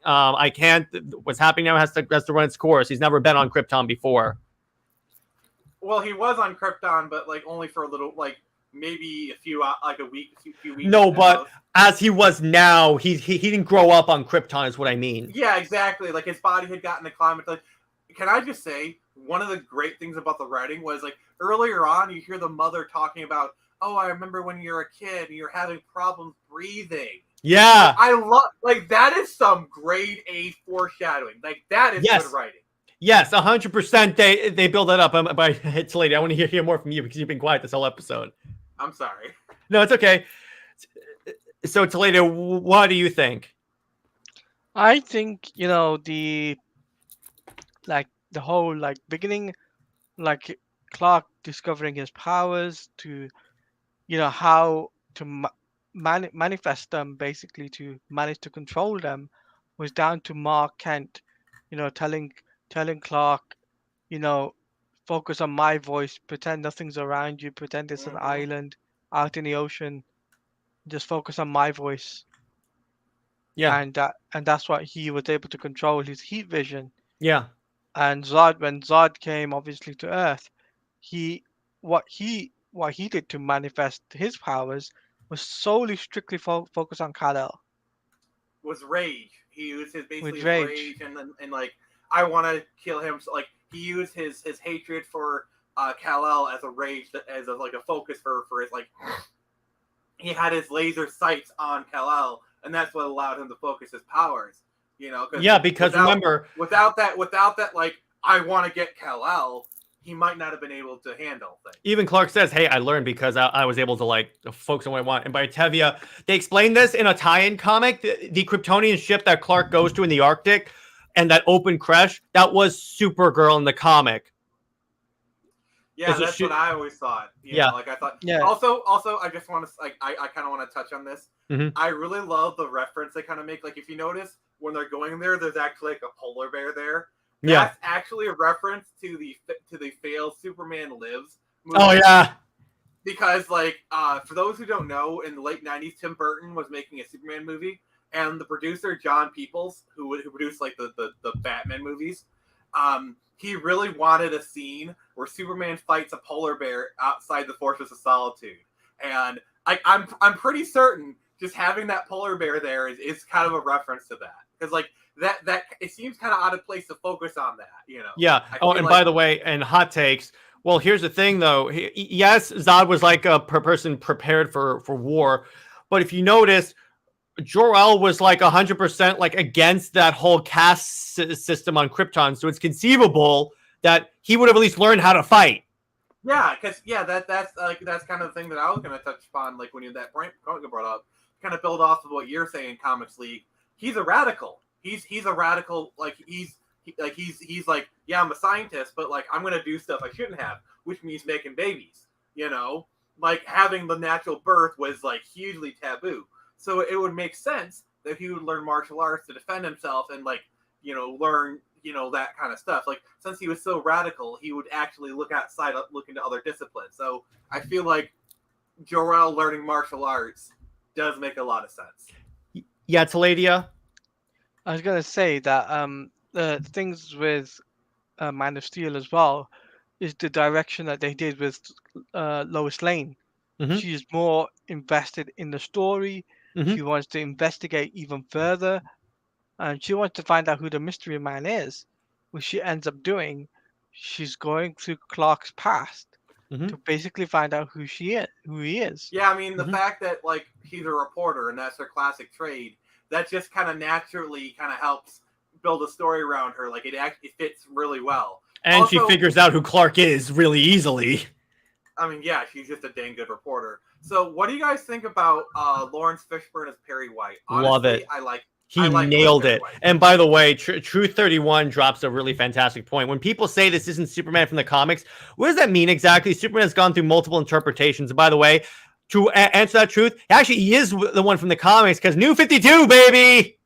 I can't. What's happening now has to run its course. He's never been on Krypton before. Well, he was on Krypton, but like only for a little, like maybe a few weeks. No, but as he was now, he didn't grow up on Krypton, is what I mean. Yeah, exactly. Like his body had gotten acclimatized. Can I just say one of the great things about the writing was like earlier on, you hear the mother talking about, oh, I remember when you were a kid and you're having problems breathing. Yeah, I love like that is some grade A foreshadowing. Like that is good writing. Yes, 100%. They build that up. But Toledo, I want to hear more from you because you've been quiet this whole episode. I'm sorry. No, it's okay. So Toledo, what do you think? I think the whole beginning, like Clark discovering his powers to, how to manifest them, basically to manage to control them, was down to Mark Kent, telling Clark, focus on my voice, pretend nothing's around you, pretend it's an island out in the ocean, just focus on my voice. Yeah. And that's what he was able to control, his heat vision. Yeah. And when Zod came obviously to Earth, what he did to manifest his powers was solely strictly focused on Kal-El. Was rage. He used his basically his rage and like I want to kill him. So, like he used his hatred for Kal-El as a rage, as a focus for his he had his laser sights on Kal-El, and that's what allowed him to focus his powers. Because remember, without that, like I want to get Kal-El, he might not have been able to handle things. Even Clark says, "Hey, I learned because I was able to focus on what I want." And by Tevye, they explain this in a tie-in comic. The Kryptonian ship that Clark goes to in the Arctic, and that open crash, that was Supergirl in the comic. Yeah, It's a that's what I always thought. Yeah. Like I thought. Yeah. Also, I just want to like I kind of want to touch on this. Mhm. I really love the reference they kind of make. Like if you notice when they're going there, there's actually like a polar bear there. Yeah. That's actually a reference to the failed Superman Lives movie. Oh yeah. Because like for those who don't know, in the late '90s, Tim Burton was making a Superman movie, and the producer John Peoples, who produced like the Batman movies, he really wanted a scene where Superman fights a polar bear outside the Fortress of Solitude, and I'm pretty certain just having that polar bear there is kind of a reference to that, because like that it seems kind of out of place to focus on that, you know. Yeah. Oh, and by the way, and hot takes. Well, here's the thing, though. Yes, Zod was like a person prepared for war, but if you notice, Jor-El was like 100% like against that whole caste system on Krypton. So it's conceivable that he would have at least learned how to fight. Yeah, because that's kind of the thing that I was going to touch upon, like when that point you brought up, kind of build off of what you're saying, Comics League. He's a radical. He's a radical. Like he's like, yeah, I'm a scientist, but like I'm gonna do stuff I shouldn't have, which means making babies. You know, like having the natural birth was like hugely taboo. So it would make sense that he would learn martial arts to defend himself and like, you know, learn, you know, that kind of stuff. Like since he was so radical, he would actually look outside, look into other disciplines. So I feel like Jor-El learning martial arts does make a lot of sense. Yeah, Taladia. I was gonna say that the things with Man of Steel as well is the direction that they did with Lois Lane. Mhm. She's more invested in the story. Mhm. She wants to investigate even further, and she wants to find out who the mystery man is. Which she ends up doing. She's going through Clark's past Mhm. to basically find out who he is. Yeah, I mean, the Mhm. fact that, like, she's a reporter and that's her classic trade, that just kind of naturally kind of helps build a story around her. Like, it actually fits really well. And Also, she figures out who Clark is really easily. I mean, yeah, she's just a dang good reporter. So, what do you guys think about Lawrence Fishburne as Perry White? Honestly, Love it. I like He like nailed Perry it. White. And by the way, Truth 31 drops a really fantastic point. When people say this isn't Superman from the comics, what does that mean exactly? Superman's gone through multiple interpretations. And by the way, to answer that truth, actually, he is the one from the comics because New 52, baby!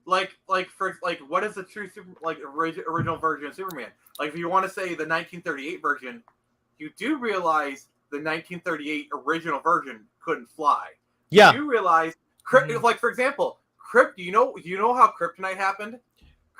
Like what is the true original version of Superman? Like, if you want to say the 1938 version, you do realize the 1938 original version couldn't fly. Yeah. You realize, like, for example, do you know how Kryptonite happened?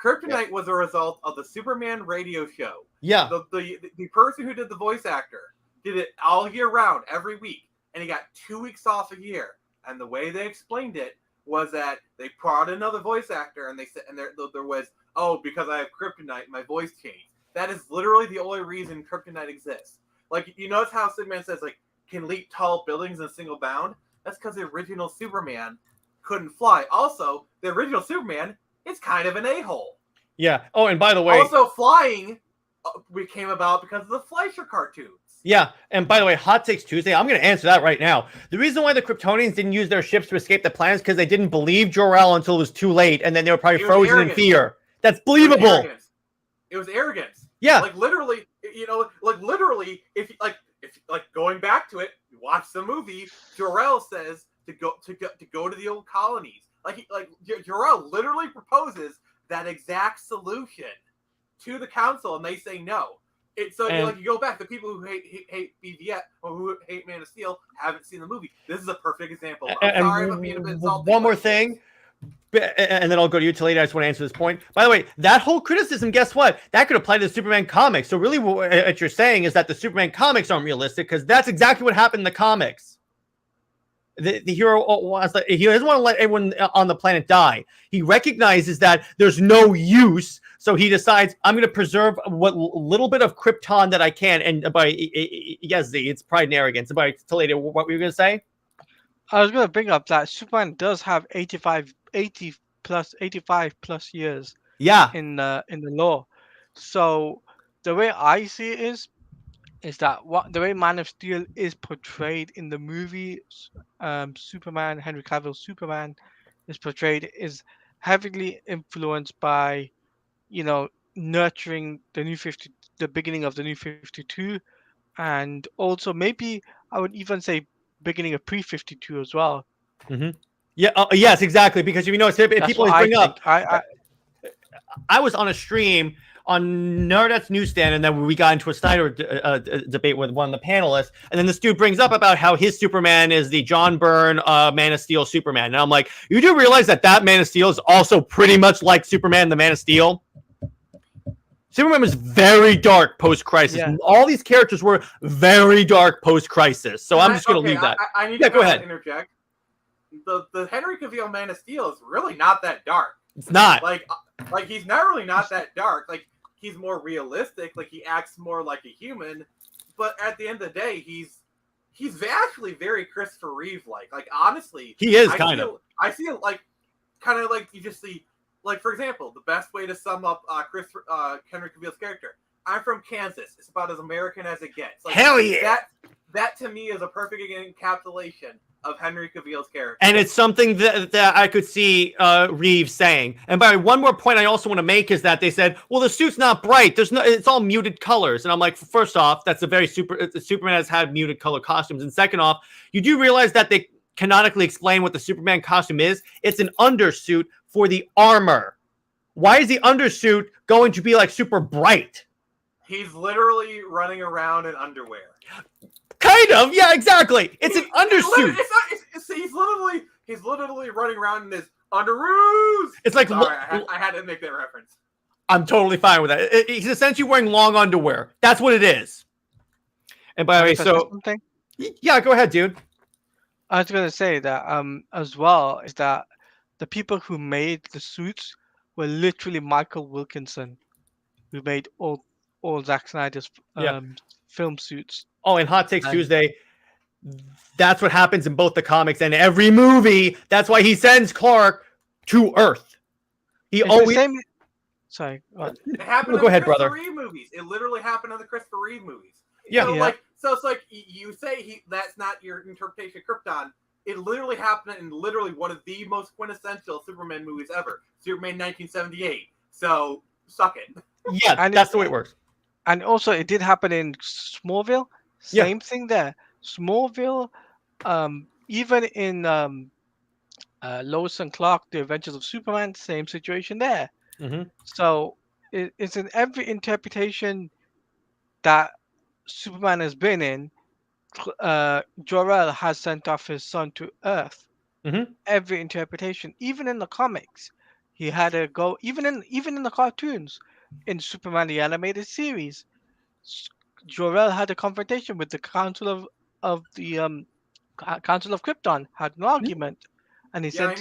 Kryptonite was a result of the Superman radio show. Yeah. The person who did the voice actor did it all year round, every week, and he got 2 weeks off a year. And the way they explained it was that they brought another voice actor, and they said, and there was, oh, because I have kryptonite, my voice changed. That is literally the only reason kryptonite exists. Like, you notice how Superman says, like, can leap tall buildings in a single bound? That's because the original Superman couldn't fly. Also, the original Superman is kind of an a-hole. Yeah. Oh, and by the way, also flying came about because of the Fleischer cartoons. Yeah, and by the way, Hot Takes Tuesday, I'm going to answer that right now. The reason why the Kryptonians didn't use their ships to escape the planets because they didn't believe Jor-El until it was too late, and then they were probably frozen in fear. That's believable. It was arrogance. Yeah. Like literally, if going back to it, you watch the movie. Jor-El says to go to the old colonies. Jor-El literally proposes that exact solution to the council, and they say no. You go back, the people who hate BVS or who hate Man of Steel haven't seen the movie. This is a perfect example. I'm sorry if I'm being a bit insulting. One more thing, and then I'll go to you till later. I just want to answer this point. By the way, that whole criticism, guess what? That could apply to the Superman comics. So really what you're saying is that the Superman comics aren't realistic because that's exactly what happened in the comics. The hero wants he doesn't want to let everyone on the planet die. He recognizes that there's no use, so he decides I'm going to preserve what little bit of Krypton that I can. And by yes, it's pride and arrogance. By Toledo, what were you going to say? I was going to bring up that Superman does have 85 plus years. Yeah. In the lore. So the way I see it is that the way Man of Steel is portrayed in the movie, Superman, Henry Cavill's Superman is portrayed is heavily influenced by, nurturing the beginning of the New 52, and also maybe I would even say beginning of pre-52 as well. Yeah. Yes, exactly. Because if That's people what always I bring up, think. I was on a stream on Nerdette's newsstand, and then we got into a Snyder debate with one of the panelists, and then this dude brings up about how his Superman is the John Byrne Man of Steel Superman, and I'm like, you do realize that Man of Steel is also pretty much like Superman, the Man of Steel? Superman was very dark post-crisis. Yeah. All these characters were very dark post-crisis, so I'm just going to leave that. I need Yeah, to go ahead. interject. The Henry Cavill Man of Steel is really not that dark. It's not. Like he's not really not that dark. Like, he's more realistic. Like, he acts more like a human. But at the end of the day, he's actually very Christopher Reeve like. Like, honestly, He is kind of. I see it like kind of like you just see. Like, for example, the best way to sum up Henry Cavill's character. I'm from Kansas. It's about as American as it gets. Like, Hell yeah. That to me is a perfect encapsulation of Henry Cavill's character. And it's something that I could see Reeves saying. And by one more point I also want to make is that they said, well, the suit's not bright. It's all muted colors. And I'm like, first off, that's a very Superman has had muted color costumes. And second off, you do realize that they canonically explain what the Superman costume is? It's an undersuit for the armor. Why is the undersuit going to be like super bright? He's literally running around in underwear. Kind of, yeah, exactly. It's an undersuit. He's literally running around in his underoos. It's like, sorry, I had to make that reference. I'm totally fine with that. He's essentially wearing long underwear. That's what it is. And by the way, so something? Yeah, go ahead, dude. I was gonna say that as well is that the people who made the suits were literally Michael Wilkinson, who made all Zack Snyder's film suits. Oh, and Hot Takes Tuesday, that's what happens in both the comics and every movie. That's why he sends Clark to Earth. He always. Sorry. It happened go in ahead, the Christopher brother. Reeve movies. It literally happened in the Christopher Reeve movies. Yeah. So it's like you say that's not your interpretation of Krypton. It literally happened in literally one of the most quintessential Superman movies ever, Superman 1978. So suck it. Yeah, and that's the way it works. And also, it did happen in Smallville. Same thing there. Smallville, even in Lois and Clark, The Adventures of Superman, same situation there. Mm-hmm. So it's in every interpretation that Superman has been in. Jor-El has sent off his son to Earth. Mm-hmm. Every interpretation, even in the comics, he had to go. Even in the cartoons, in Superman the animated series, Jor-El had a confrontation with the Council of Krypton. Had an argument, and he said,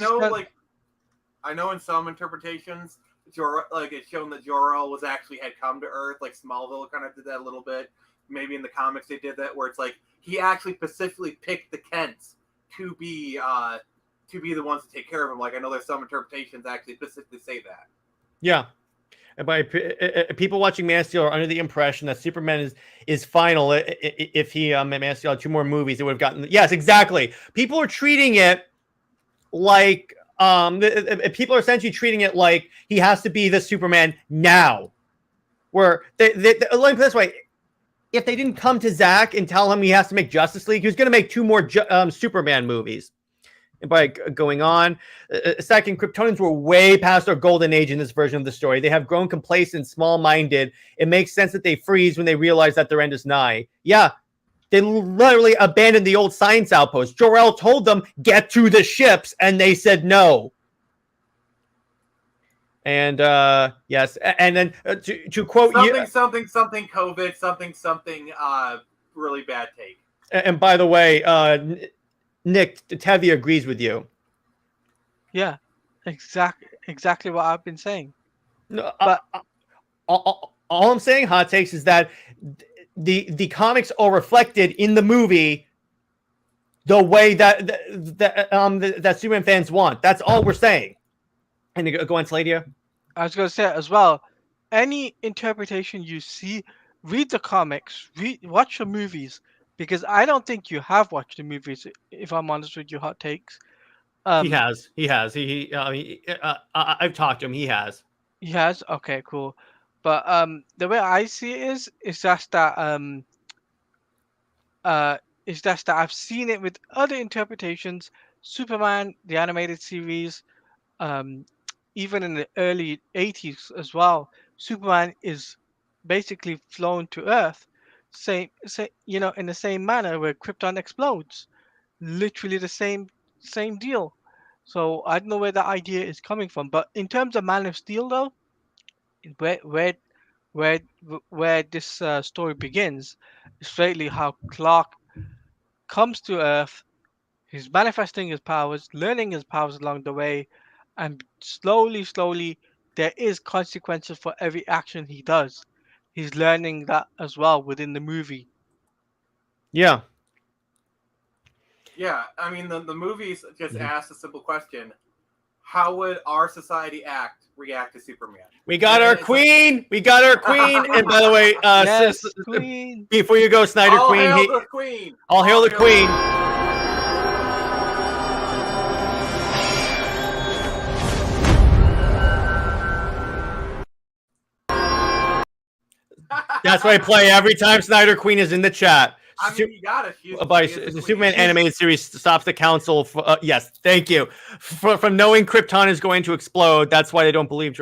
I know in some interpretations, it's shown that Jor-El had come to Earth. Like Smallville kind of did that a little bit. Maybe in the comics they did that, where it's like he actually specifically picked the Kents to be the ones to take care of him. Like, I know there's some interpretations actually specifically say that. Yeah. And by people watching Man of Steel are under the impression that Superman is final. If he Man of Steel had 2 more movies, it would have gotten. Yes, exactly. People are treating it like people are essentially treating it like he has to be the Superman now. Where let me put it this way. If they didn't come to Zack and tell him he has to make Justice League, he was going to make 2 more Superman movies. And by going on, second, Kryptonians were way past their golden age in this version of the story. They have grown complacent, small-minded. It makes sense that they freeze when they realize that their end is nigh. Yeah, they literally abandoned the old science outpost. Jor-El told them, get to the ships, and they said no. And yes, and then to quote something COVID, something really bad take. And by the way, Nick, Tevi agrees with you. Yeah, exactly what I've been saying. No, but all I'm saying, Hot Takes, is that the comics are reflected in the movie the way that Superman fans want. That's all we're saying. And go on, Sladia. I was going to say as well, any interpretation you see, read the comics, watch the movies, because I don't think you have watched the movies, if I'm honest with you, Hot Takes. He has. I've talked to him. He has. He has? Okay, cool. But the way I see it is just that is just that I've seen it with other interpretations. Superman, the animated series, um, even in the early 80s as well, Superman is basically flown to Earth, in the same manner where Krypton explodes. Literally the same deal. So I don't know where that idea is coming from. But in terms of Man of Steel, though, where where where where this story begins is straightly how Clark comes to Earth. He's manifesting his powers, learning his powers along the way, and slowly, there is consequences for every action he does. He's learning that as well within the movie. Yeah. Yeah, I mean the movies just Mhm. asked a simple question: how would our society react to Superman? We got our It's like- queen. We got our queen. And by the way, Yes, Queen. before you go, Snyder all Queen. hail the Queen! All hail the Queen. That's what I play every time Snyder Queen is in the chat. I mean, you gotta. By the Superman animated series stops the council. Yes, thank you from knowing Krypton is going to explode. That's why they don't believe.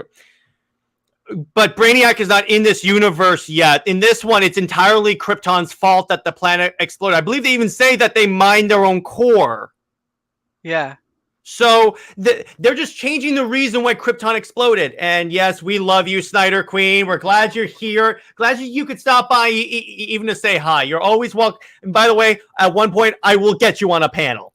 But Brainiac is not in this universe yet. In this one, it's entirely Krypton's fault that the planet exploded. I believe they even say that they mined their own core. Yeah. So they're just changing the reason why Krypton exploded. And yes, we love you, Snyder Queen. We're glad you're here. Glad you could stop by even to say hi. You're always welcome. And by the way, at one point, I will get you on a panel.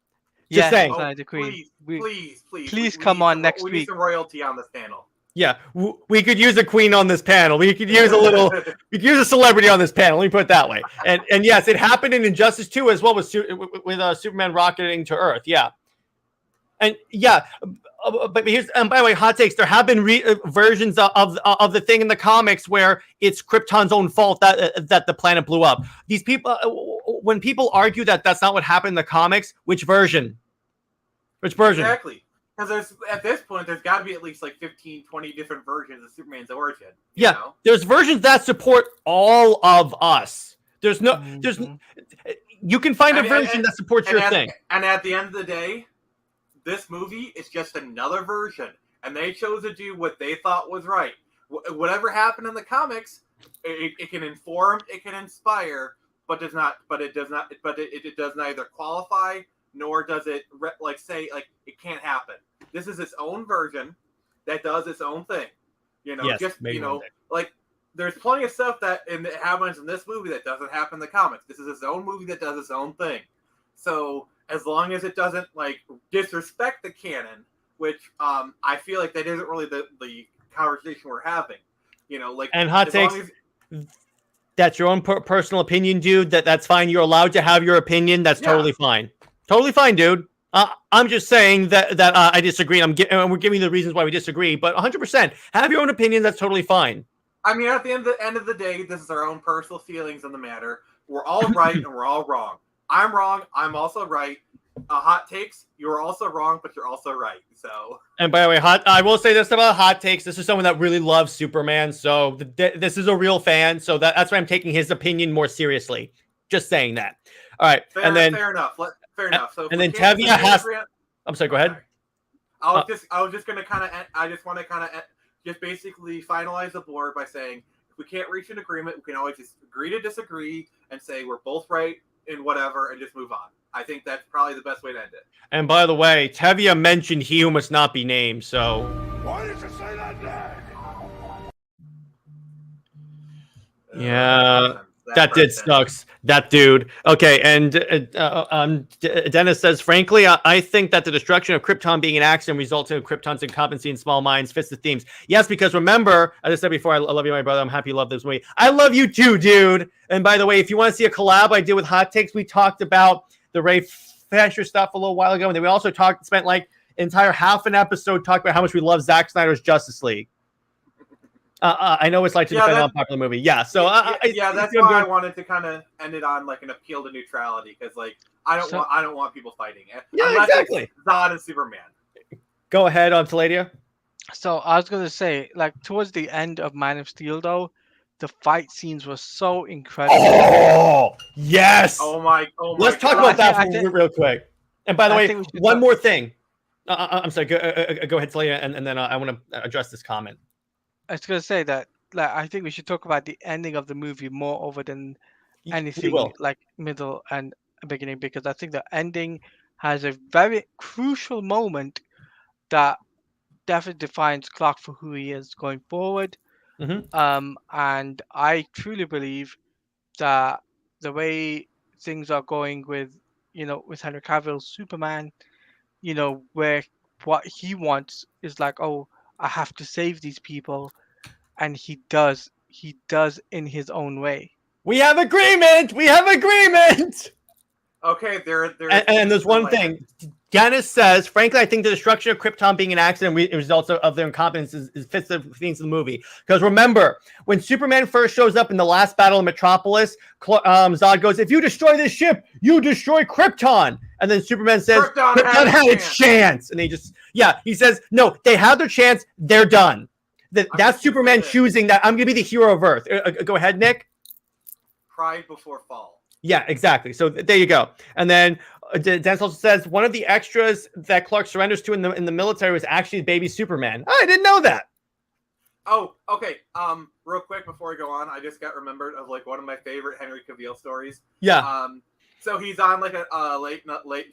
Just saying. Snyder Queen. Please come on next we week. need some royalty on this panel. Yeah, we could use a queen on this panel. We could use we could use a celebrity on this panel. Let me put it that way. And yes, it happened in Injustice 2 as well with Superman rocketing to Earth. Yeah. And yeah, but here's, and by the way, hot takes. There have been versions of the thing in the comics where it's Krypton's own fault that the planet blew up. These people, when people argue that that's not what happened in the comics, which version? Which version? Exactly. Because at this point, there's got to be at least like 15, 20 different versions of Superman's origin. You know? There's versions that support all of us. There's no, you can find a version that supports your thing. And at the end of the day, this movie is just another version, and they chose to do what they thought was right. Whatever happened in the comics, it can inform, it can inspire, but it does neither qualify nor does it say it can't happen. This is its own version that does its own thing. There's plenty of stuff that happens in this movie that doesn't happen in the comics. This is its own movie that does its own thing. So as long as it doesn't disrespect the canon, which I feel like that isn't really the conversation we're having. And hot takes. That's your own personal opinion, dude. That's fine. You're allowed to have your opinion. That's totally fine. Totally fine, dude. I'm just saying that I disagree. And we're giving the reasons why we disagree. But 100%, have your own opinion. That's totally fine. I mean, at the end of the day, this is our own personal feelings on the matter. We're all right and we're all wrong. I'm wrong. I'm also right. Hot takes. You're also wrong, but you're also right. So. And by the way, I will say this about hot takes. This is someone that really loves Superman. So this is a real fan. So that's why I'm taking his opinion more seriously. Just saying that. All right. Fair enough. Fair enough. So and then Tevia has. I'm sorry. Go ahead. I was just gonna kind of. I just want to kind of just basically finalize the board by saying if we can't reach an agreement, we can always just agree to disagree and say we're both right in whatever and just move on. I think that's probably the best way to end it. And by the way, Tevia mentioned he who must not be named. So. Why did you say that name? Yeah. That did sucks. That dude. Okay, and Dennis says, frankly, I think that the destruction of Krypton being an accident resulting in Krypton's incompetency in small minds fits the themes. Yes, because remember, as I said before, I love you, my brother. I'm happy you love this movie. I love you too, dude. And by the way, if you want to see a collab I did with Hot Takes, we talked about the Ray Fisher stuff a little while ago, and then we also spent like entire half an episode talking about how much we love Zack Snyder's Justice League. I know it's like to defend an unpopular movie. Yeah, so that's why I wanted to kind of end it on like an appeal to neutrality because I don't want people fighting. Yeah, exactly. Zod and Superman. Go ahead, Taladia. So I was gonna say, towards the end of Man of Steel, though, The fight scenes were so incredible. Oh yes. Oh my Let's talk God. about that I think- real quick. And by the I way, think we should one talk- more thing. I'm sorry. Go ahead, Celia, and then I want to address this comment. I was gonna say that like I think we should talk about the ending of the movie more over than We anything will. like middle and beginning, because I think the ending has a very crucial moment that definitely defines Clark for who he is going forward. Mhm. And I truly believe that the way things are going with with Henry Cavill's Superman, where what he wants is like, oh, I have to save these people, and he does in his own way. We have agreement. We have agreement. Okay, there's And there's one thing. Dennis says, frankly, I think the destruction of Krypton being an accident results of their incompetence is fits the themes of the movie. Because remember, when Superman first shows up in the last battle in Metropolis, Zod goes, if you destroy this ship, you destroy Krypton. And then Superman says, Krypton had its chance. And he says, no, they had their chance. They're done. That's Superman choosing that I'm going to be the hero of Earth. Go ahead, Nick. Pride before fall. Yeah, exactly. So there you go. And then Dennis also says one of the extras that Clark surrenders to in the military was actually baby Superman. I didn't know that. Oh, okay. Real quick before we go on, I just got remembered of like one of my favorite Henry Cavill stories. Yeah. So he's on like a late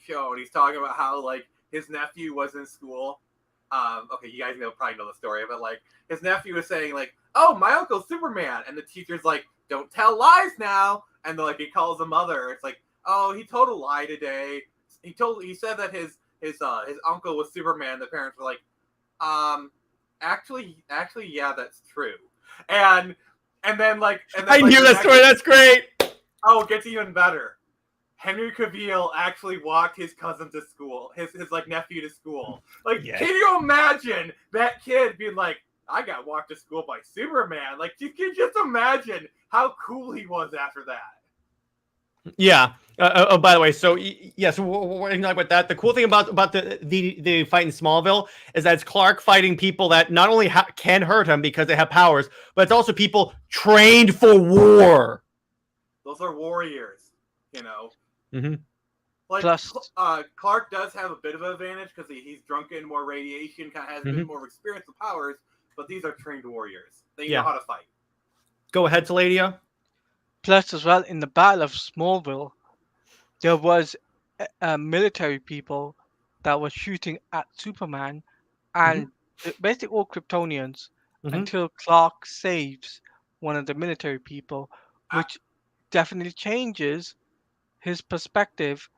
show, and he's talking about how like his nephew was in school. Okay, you guys probably know the story, but like his nephew was saying like, "Oh, my uncle's Superman," and the teacher's like, "Don't tell lies now." And like he calls the mother. It's like, "Oh, he told a lie today. He said that his uncle was Superman." The parents were like, actually, yeah, that's true." And then I knew that story. That's great. Oh, it gets even better. Henry Cavill actually walked his cousin to school, his like nephew to school. Like, Yes. Can you imagine that kid being like, "I got walked to school by Superman"? Like, you can just imagine how cool he was after that. Yeah. Oh, by the way, so yes, we're talking about that. The cool thing about the fight in Smallville is that it's Clark fighting people that not only can hurt him because they have powers, but it's also people trained for war. Those are warriors, Mm-hmm. Like, Plus- Clark does have a bit of an advantage because he's drunk in more radiation, kind of has a bit more experience with powers, but these are trained warriors. They know how to fight. Go ahead, Taladia. Plus, as well, in the Battle of Smallville, there was military people that were shooting at Superman, and basically all Kryptonians, until Clark saves one of the military people, which definitely changes his perspective.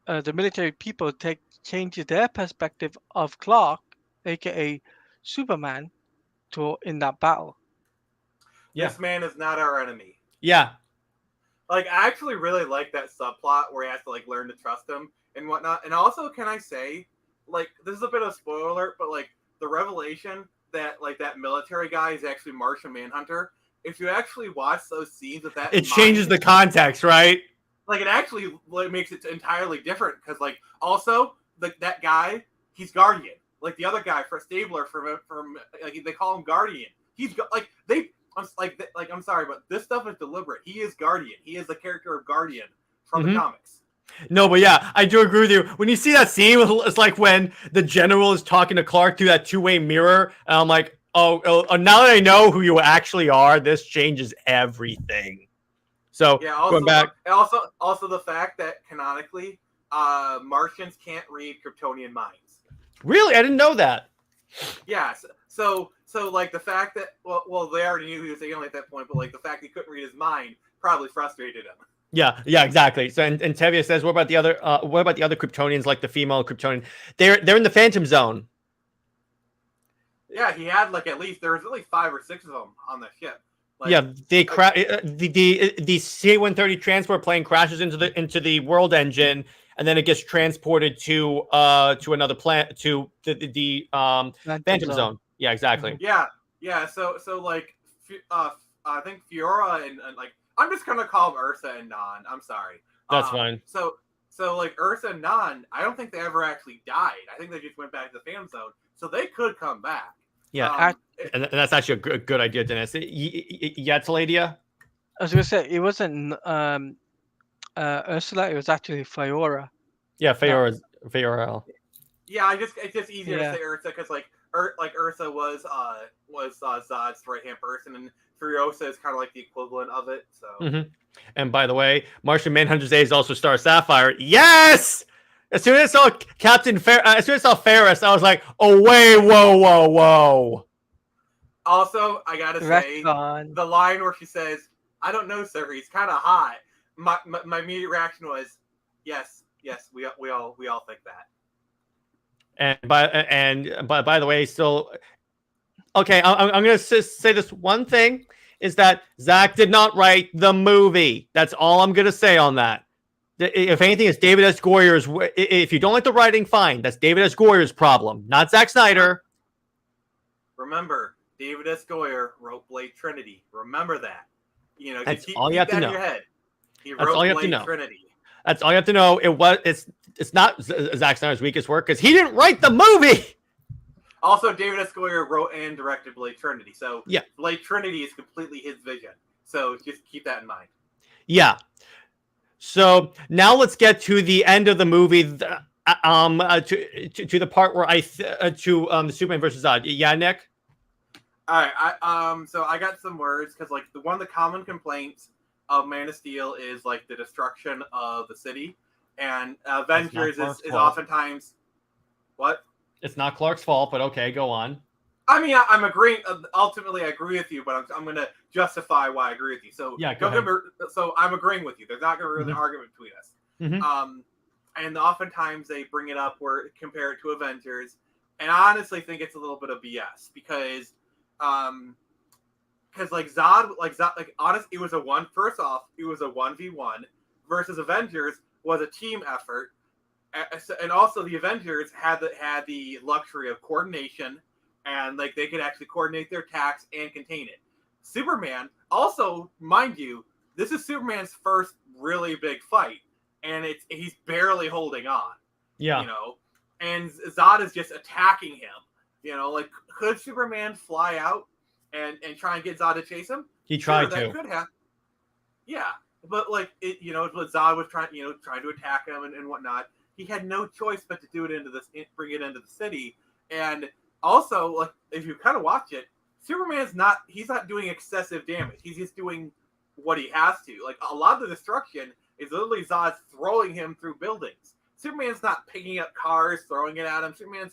The military people changes their perspective of Clark, aka Superman, in that battle. Yeah. This man is not our enemy. Yeah. Like, I actually really like that subplot where he has to like learn to trust him and whatnot. And also, can I say, like, this is a bit of a spoiler alert, but like the revelation that like that military guy is actually Martian Manhunter. If you actually watch those scenes with that, It changes the context, right? Like, it actually makes it entirely different because like also that guy, he's Guardian. Like the other guy for Stabler from like they call him Guardian. He's like they. I'm sorry, but this stuff is deliberate. He is Guardian. He is the character of Guardian from the comics. No, but yeah, I do agree with you. When you see that scene, it's like when the general is talking to Clark through that two-way mirror, and I'm like, oh, now that I know who you actually are, this changes everything. So Yeah. Also, going back, also the fact that canonically, Martians can't read Kryptonian minds. really, I didn't know that. Yes. So like the fact that well they already knew he was alien at that point, but like the fact he couldn't read his mind probably frustrated him. Yeah, exactly. So and Tevye says, what about the other Kryptonians, like the female Kryptonian? They're in the Phantom Zone. Yeah, he had like there was at least 5 or 6 of them on the ship. Like, Yeah, they the C-130 transport plane crashes into the world engine, and then it gets transported to another planet, to the Phantom Zone. Yeah, exactly. Yeah. So like I think Fiora and like I'm just gonna call them Ursa and Nan. I'm sorry. That's fine. So like Ursa and Nan, I don't think they ever actually died. I think they just went back to the Phantom Zone, so they could come back. Yeah, and that's actually a good idea, Dennis. Yeah, Taladia? I was gonna say it wasn't Ursula. It was actually Fiora. Yeah, Feora. Yeah, it's just easier to Yeah. say Ursa because like Ursa was Zod's right hand person, and Furiosa is kind of like the equivalent of it. So Mm-hmm. And by the way, Martian Manhunter's A is also Star Sapphire. Yes. As soon as I saw as soon as I saw Ferris, I was like, "Oh wait, whoa!" also, I gotta say Retcon. the line where she says, "I don't know, sir. He's kind of hot." My immediate reaction was, "Yes, we all think that." And by the way, still okay. I'm gonna say this one thing is that Zack did not write the movie. That's all I'm gonna say on that. If anything, it's David S. Goyer's. If you don't like the writing, fine. That's David S. Goyer's problem, not Zack Snyder. Remember, David S. Goyer wrote Blade Trinity. Remember that. You know, That's keep all you have to that know. in your head. He That's wrote all you have to Blade know. Trinity. That's all you have to know. It's not Zack Snyder's weakest work because he didn't write the movie. Also, David S. Goyer wrote and directed Blade Trinity. So Yeah. Blade Trinity is completely his vision. So just keep that in mind. Yeah. So now let's get to the end of the movie. To the part where the Superman versus Zod. Yeah, Nick. All right. So I got some words because like one of the common complaints of Man of Steel is like the destruction of the city, and Avengers is oftentimes what? It's not Clark's fault, but okay, go on. I mean, I'm agreeing. Ultimately, I agree with you, but I'm going to justify why I agree with you. So yeah, go ahead. So I'm agreeing with you. There's not going to be an argument between us. Mm-hmm. And oftentimes they bring it up where compare it to Avengers, and I honestly think it's a little bit of BS because Zod, honest, it was a 1v1 versus Avengers was a team effort, and also the Avengers had the luxury of coordination. And like they could actually coordinate their attacks and contain it. Superman, also, mind you, this is Superman's first really big fight, and he's barely holding on. Yeah, you know, and Zod is just attacking him. You know, like could Superman fly out and try and get Zod to chase him? He tried to. That could happen. Yeah, but like but Zod was trying to attack him and whatnot. He had no choice but to do it bring it into the city. And also, like if you kind of watch it, Superman's not doing excessive damage. He's just doing what he has to. Like a lot of the destruction is literally Zod throwing him through buildings. Superman's not picking up cars, throwing it at him. Superman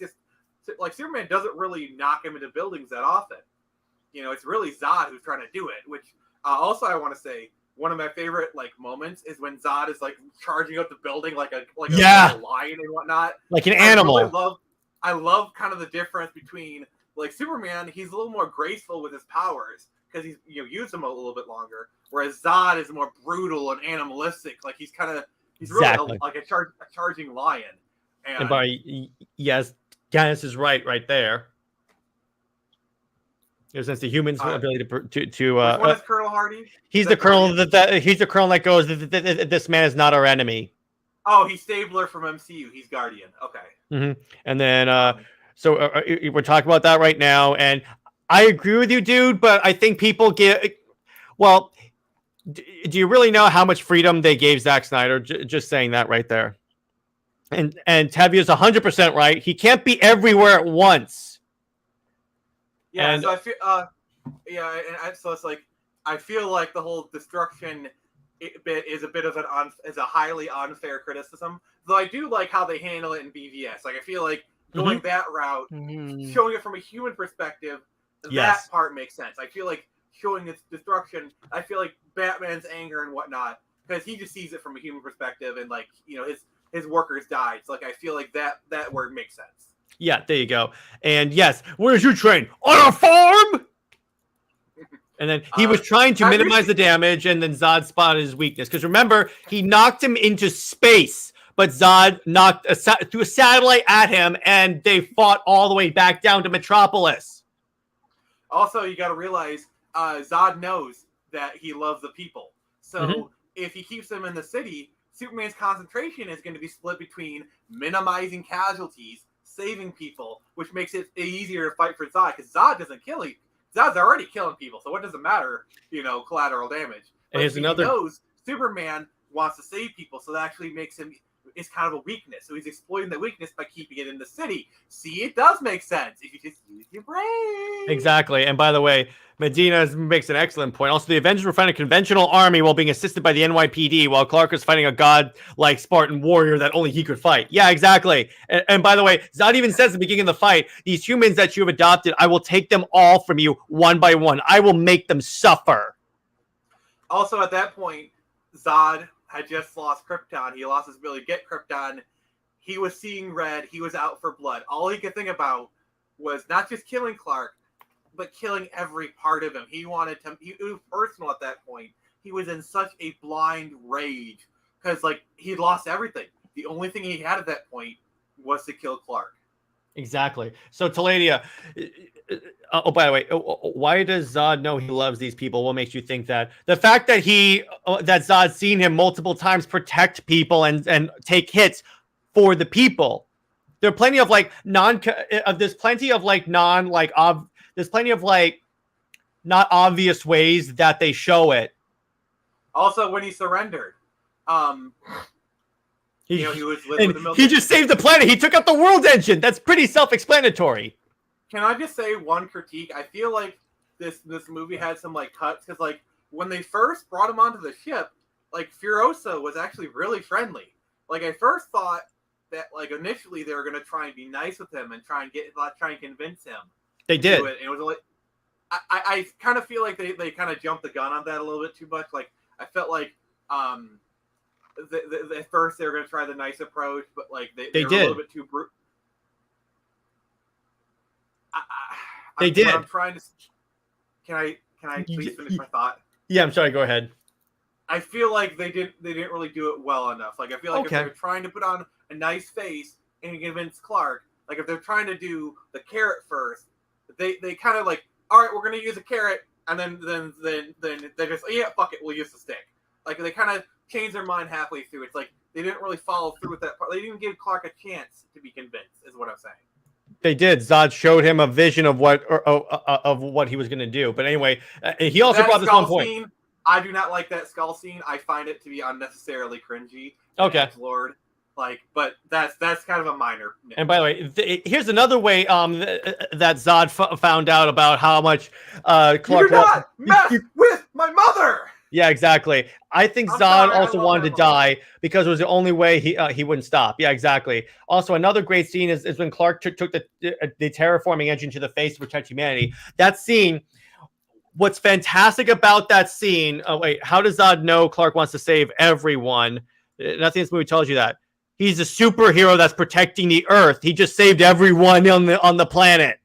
doesn't really knock him into buildings that often. You know, it's really Zod who's trying to do it. Which also I want to say one of my favorite like moments is when Zod is like charging up the building like a lion and whatnot, like an animal. I love kind of the difference between like Superman. He's a little more graceful with his powers because he's used them a little bit longer, whereas Zod is more brutal and animalistic. Like he's really like a charging lion. And yes, Dennis is right there. Since the human's ability to what is Colonel Hardy? He's the colonel he's the colonel that goes. This man is not our enemy. Oh, he's Stabler from MCU. He's Guardian. Okay. Mm-hmm. And then, so we're talking about that right now, and I agree with you, dude. But I think people get. Well, do you really know how much freedom they gave Zack Snyder? Just saying that right there. And Tavia's 100% right. He can't be everywhere at once. Yeah. So I feel. So it's like I feel like the whole destruction bit is a bit of a highly unfair criticism, though I do like how they handle it in BVS. Like I feel like going that route, showing it from a human perspective, that part makes sense. I feel like showing its destruction, I feel like Batman's anger and whatnot, because he just sees it from a human perspective, and like his workers died. So like I feel like that word makes sense. Yeah, there you go. And yes, where did you train? On a farm? And then he was trying to minimize the damage, and then Zod spotted his weakness. Because remember, he knocked him into space, but Zod threw a satellite at him, and they fought all the way back down to Metropolis. Also, you got to realize Zod knows that he loves the people. So if he keeps them in the city, Superman's concentration is going to be split between minimizing casualties, saving people, which makes it easier to fight for Zod, because Zod doesn't kill you. Zod's already killing people, so what does it matter? Collateral damage. But here's he knows Superman wants to save people, so that actually makes him. It's kind of a weakness, so he's exploiting the weakness by keeping it in the city. See, it does make sense if you just use your brain. Exactly. And by the way, Medina makes an excellent point. Also, the Avengers were fighting a conventional army while being assisted by the NYPD, while Clark was fighting a god-like Spartan warrior that only he could fight. Yeah, exactly. And by the way, Zod even says at the beginning of the fight, these humans that you have adopted, I will take them all from you one by one. I will make them suffer. Also, at that point, Zod had just lost Krypton. He lost his ability to get Krypton. He was seeing red. He was out for blood. All he could think about was not just killing Clark, but killing every part of him. He wanted to. It was personal at that point. He was in such a blind rage because, he'd lost everything. The only thing he had at that point was to kill Clark. Exactly. So, Taladia, by the way, why does Zod know he loves these people? What makes you think that? The fact that that Zod's seen him multiple times protect people and take hits for the people. There are plenty of there's plenty of there's plenty of not obvious ways that they show it. Also, when he surrendered, he was with the military. He just saved the planet. He took out the world engine. That's pretty self-explanatory. Can I just say one critique? I feel like this movie had some cuts because when they first brought him onto the ship, Furiosa was actually really friendly. I first thought that initially they were gonna try and be nice with him and try and convince him. They did. To do it. And it was I kind of feel like they kind of jumped the gun on that a little bit too much. I felt at first they were going to try the nice approach, but they were did. a little bit too brute. They did. I'm trying to. Can I please finish my thought? Yeah, I'm sorry. Go ahead. I feel like they didn't really do it well enough. I feel like if they're trying to put on a nice face and convince Clark, if they're trying to do the carrot first, they kind of all right, we're going to use a carrot, and then they just fuck it, we'll use the stick. They kind of change their mind halfway through. It's they didn't really follow through with that part. They didn't give Clark a chance to be convinced, is what I'm saying. They did. Zod showed him a vision of what he was going to do. But anyway, he also brought this one point. Scene, I do not like that skull scene. I find it to be unnecessarily cringy. Okay. Lord. But that's kind of a minor nit. And by the way, here's another way that Zod found out about how much Clark. You do not mess with my mother. Yeah, exactly. I think Zod also wanted to die because it was the only way he wouldn't stop. Yeah, exactly. Also, another great scene is when Clark took the terraforming engine to the face to protect humanity. That scene. What's fantastic about that scene? Oh wait, how does Zod know Clark wants to save everyone? Nothing in this movie tells you that. He's a superhero that's protecting the Earth. He just saved everyone on the planet.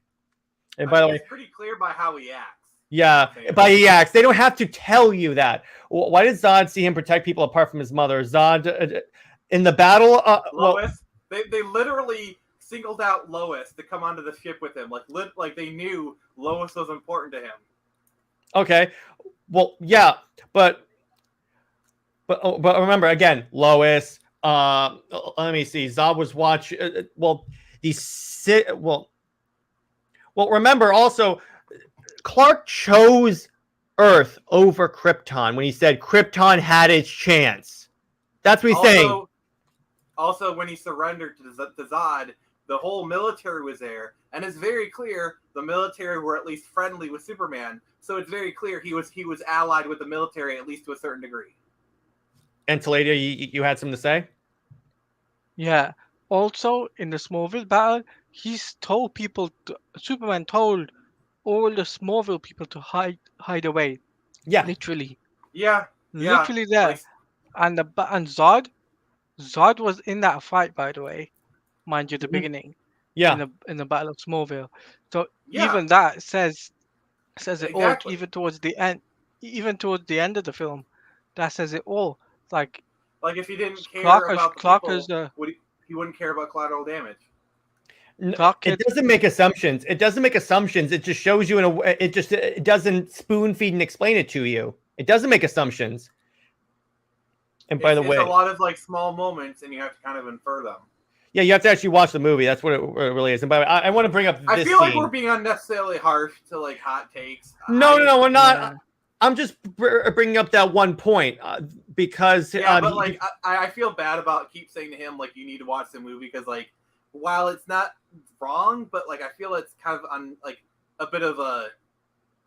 And by the way, it's pretty clear by how he acts. Yeah, by he acts. They don't have to tell you that. Why did Zod see him protect people apart from his mother? Zod, in the battle... Lois, they literally singled out Lois to come onto the ship with him. They knew Lois was important to him. Okay. Well, yeah, but remember, again, Lois... let me see. Zod was watching... remember also... Clark chose Earth over Krypton when he said Krypton had its chance. That's what he's saying. Also, when he surrendered to Zod, the whole military was there, and it's very clear the military were at least friendly with Superman. So it's very clear he was allied with the military at least to a certain degree. And Taladia, you had something to say? Yeah. Also, in the Smallville battle, Superman told all the Smallville people to hide away. Yeah. Literally. Yeah. Literally there. And Zod was in that fight, by the way, mind you, the beginning. Yeah. In the Battle of Smallville. So Yeah. even that says it Exactly. all. Even towards the end of the film, that says it all. If he didn't care about he wouldn't care about collateral damage. It doesn't make assumptions. It just shows you in a way. It doesn't spoon feed and explain it to you. It doesn't make assumptions. And by the way, it's a lot of small moments, and you have to kind of infer them. Yeah, you have to actually watch the movie. That's what it really is. And by the way, I want to bring up I this feel like scene. we're being unnecessarily harsh to like hot takes. No, we're not. Yeah. I'm just bringing up that one point because Yeah, but like I feel bad about keep saying to him like you need to watch the movie because like while it's not wrong, but like I feel it's kind of on like a bit of a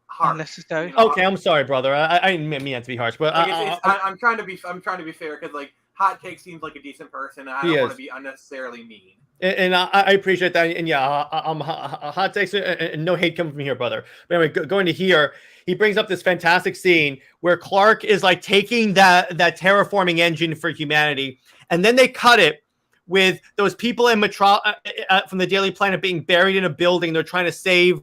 harsh. Unnecessary. You know, okay, I'm sorry, brother. I didn't mean that to be harsh, but like I'm trying to be fair because like hot take seems like a decent person, and I don't want to be unnecessarily mean. And I appreciate that. And yeah, I'm hot takes and no hate coming from here, brother. But anyway, going to here, he brings up this fantastic scene where Clark is like taking that terraforming engine for humanity, and then they cut it with those people in from the Daily Planet being buried in a building. They're trying to save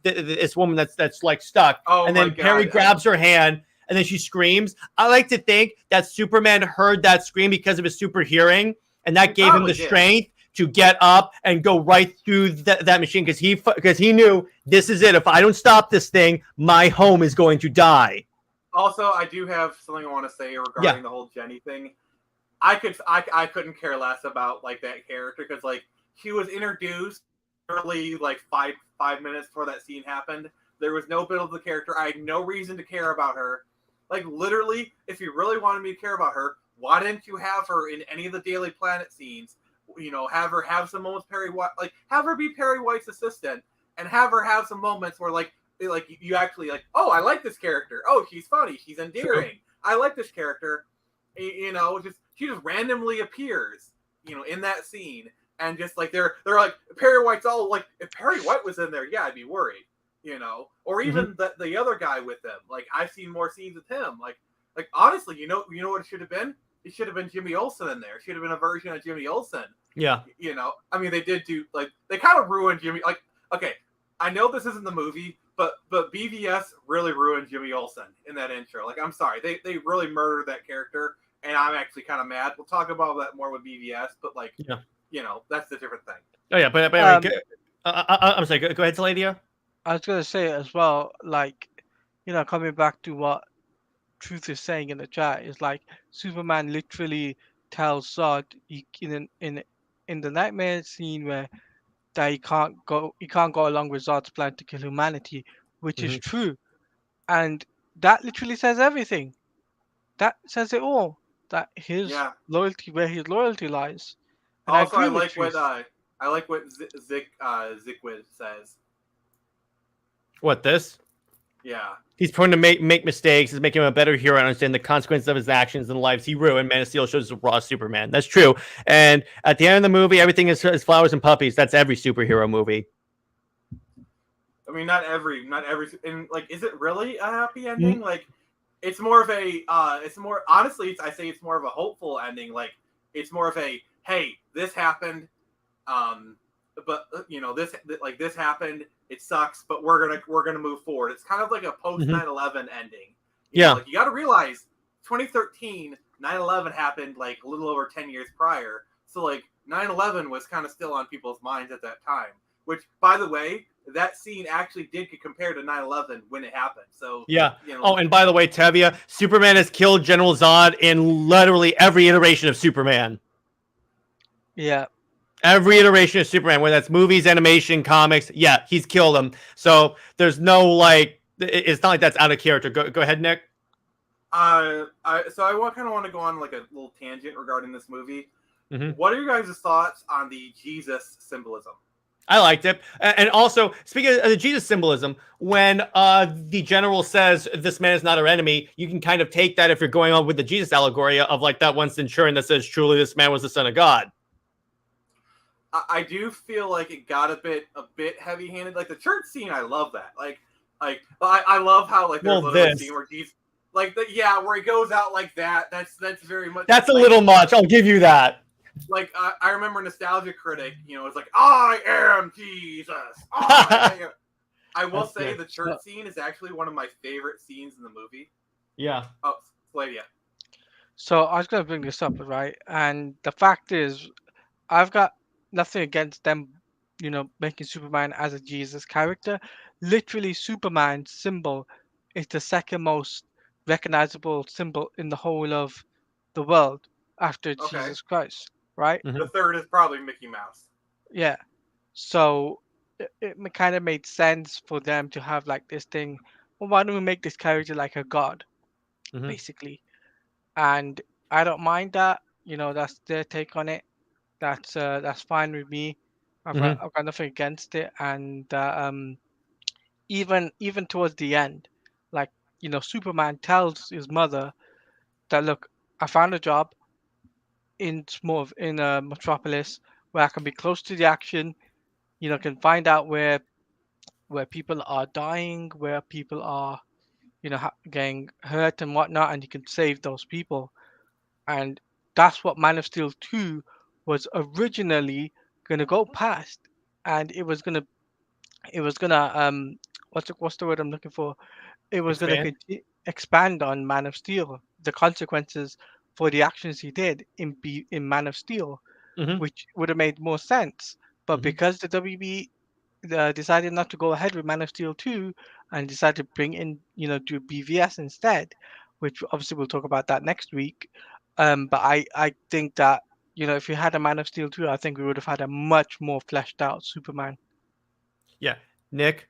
this woman that's like stuck. Oh, and then Perry grabs her hand. And then she screams. I like to think that Superman heard that scream because of his super hearing, and that gave him the strength to get up and go right through that machine because he knew this is it. If I don't stop this thing, my home is going to die. Also, I do have something I want to say regarding the whole Jenny thing. I couldn't care less about like that character because like she was introduced early, like five minutes before that scene happened. There was no build of the character. I had no reason to care about her. Like, literally, if you really wanted me to care about her, why didn't you have her in any of the Daily Planet scenes? You know, have her have some moments Perry White, like, have her be Perry White's assistant, and have her have some moments where, like you actually, like, oh, I like this character. Oh, she's funny. She's endearing. True. I like this character. You know, she just randomly appears, you know, in that scene. And just, like, they're like, Perry White's all, like, if Perry White was in there, yeah, I'd be worried. You know, or even the other guy with them. Like I've seen more scenes with him. Like honestly, you know what it should have been? It should have been Jimmy Olsen in there. It should have been a version of Jimmy Olsen. Yeah. You know, I mean, they did do like they kind of ruined Jimmy. Like, okay, I know this isn't the movie, but BVS really ruined Jimmy Olsen in that intro. Like, I'm sorry, they really murdered that character, and I'm actually kind of mad. We'll talk about that more with BVS, but like, you know, that's a different thing. Oh yeah, but anyway, I'm sorry. Go ahead, Taladia. I was going to say as well, like, you know, coming back to what Truth is saying in the chat, is like Superman literally tells Zod in the nightmare scene where that he can't go along with Zod's plan to kill humanity, which is true, and that literally says everything. That says it all. That his loyalty, where his loyalty lies. And also, I like what Zickwid says. What, this? Yeah. He's prone to make mistakes. He's making him a better hero and understand the consequences of his actions and the lives he ruined. Man of Steel shows the raw Superman. That's true. And at the end of the movie, everything is flowers and puppies. That's every superhero movie. I mean, not every, and like, is it really a happy ending? Like, it's more of a, honestly, I say it's more of a hopeful ending. Like, it's more of a, hey, this happened, but you know, this happened. It sucks, but we're gonna move forward. It's kind of like a post 9/11 ending. You know, like, you got to realize, 2013, 9/11 happened like a little over 10 years prior. So like 9/11 was kind of still on people's minds at that time. Which, by the way, that scene actually did get compared to 9/11 when it happened. So yeah. You know, oh, and by the way, Tevia, Superman has killed General Zod in literally every iteration of Superman. Yeah. Every iteration of Superman, whether that's movies, animation, comics, yeah, he's killed him. So there's no, like, it's not like that's out of character. Go ahead, Nick. I kind of want to go on like a little tangent regarding this movie. What are your guys' thoughts on the Jesus symbolism? I liked it. And also, speaking of the Jesus symbolism, when the general says this man is not our enemy, you can kind of take that if you're going on with the Jesus allegory of like that one centurion that says truly this man was the son of God. I do feel like it got a bit heavy-handed. Like the church scene, I love that. Like I love how like there's a scene where Jesus, like where he goes out like that. That's very much. That's a little much. I'll give you that. Like I remember Nostalgia Critic, you know, it's like I am Jesus. I will say the church scene is actually one of my favorite scenes in the movie. Yeah. Oh, Sladia. So I was gonna bring this up, right? And the fact is, I've got nothing against them, you know, making Superman as a Jesus character. Literally, Superman's symbol is the second most recognizable symbol in the whole of the world after Jesus Christ, right? Mhm. The third is probably Mickey Mouse. Yeah. So it kind of made sense for them to have like this thing. Well, why don't we make this character like a god, Mhm. basically? And I don't mind that. That's their take on it. That's fine with me. Mhm. I've got nothing against it. And even towards the end, like Superman tells his mother that, look, I found a job in a metropolis where I can be close to the action. Can find out where people are dying, where people are getting hurt and whatnot, and you can save those people. And that's what Man of Steel 2 was originally gonna go past, and it was gonna what's the word I'm looking for? It was gonna Expand. expand on Man of Steel, the consequences for the actions he did in Man of Steel, Mhm. which would have made more sense. But Mhm. because the WB decided not to go ahead with Man of Steel 2 and decided to bring in, do BVS instead, which obviously we'll talk about that next week. But I think that, if we had a Man of Steel 2, I think we would have had a much more fleshed out Superman. Yeah. Nick.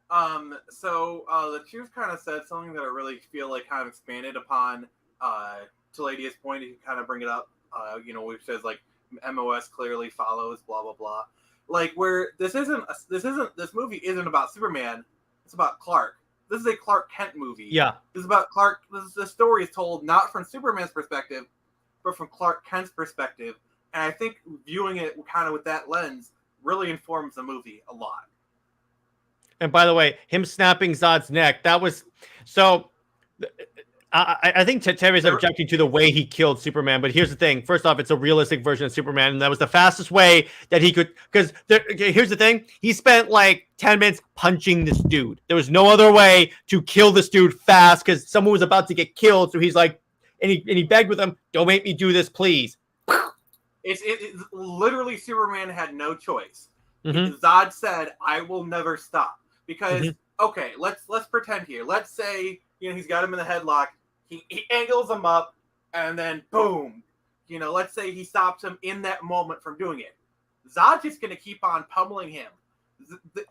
The Chief kind of said something that I really feel like kind of expanded upon Taladia's point. He kind of bring it up, which says like MOS clearly follows, blah blah blah. Like where this movie isn't about Superman. It's about Clark. This is a Clark Kent movie. Yeah. This is about Clark. The story is told not from Superman's perspective, but from Clark Kent's perspective. And I think viewing it kind of with that lens really informs the movie a lot. And by the way, him snapping Zod's neck, that was so. I think Terry's objecting to the way he killed Superman, but here's the thing. First off, it's a realistic version of Superman, and that was the fastest way that he could. Because here's the thing: he spent like 10 minutes punching this dude. There was no other way to kill this dude fast because someone was about to get killed. So he's like, and he begged with him, "Don't make me do this, please." It's literally Superman had no choice. Mhm. Zod said, "I will never stop." Because Mhm. okay, let's pretend here. Let's say he's got him in the headlock. He angles him up, and then boom. Let's say he stops him in that moment from doing it. Zod's just gonna keep on pummeling him.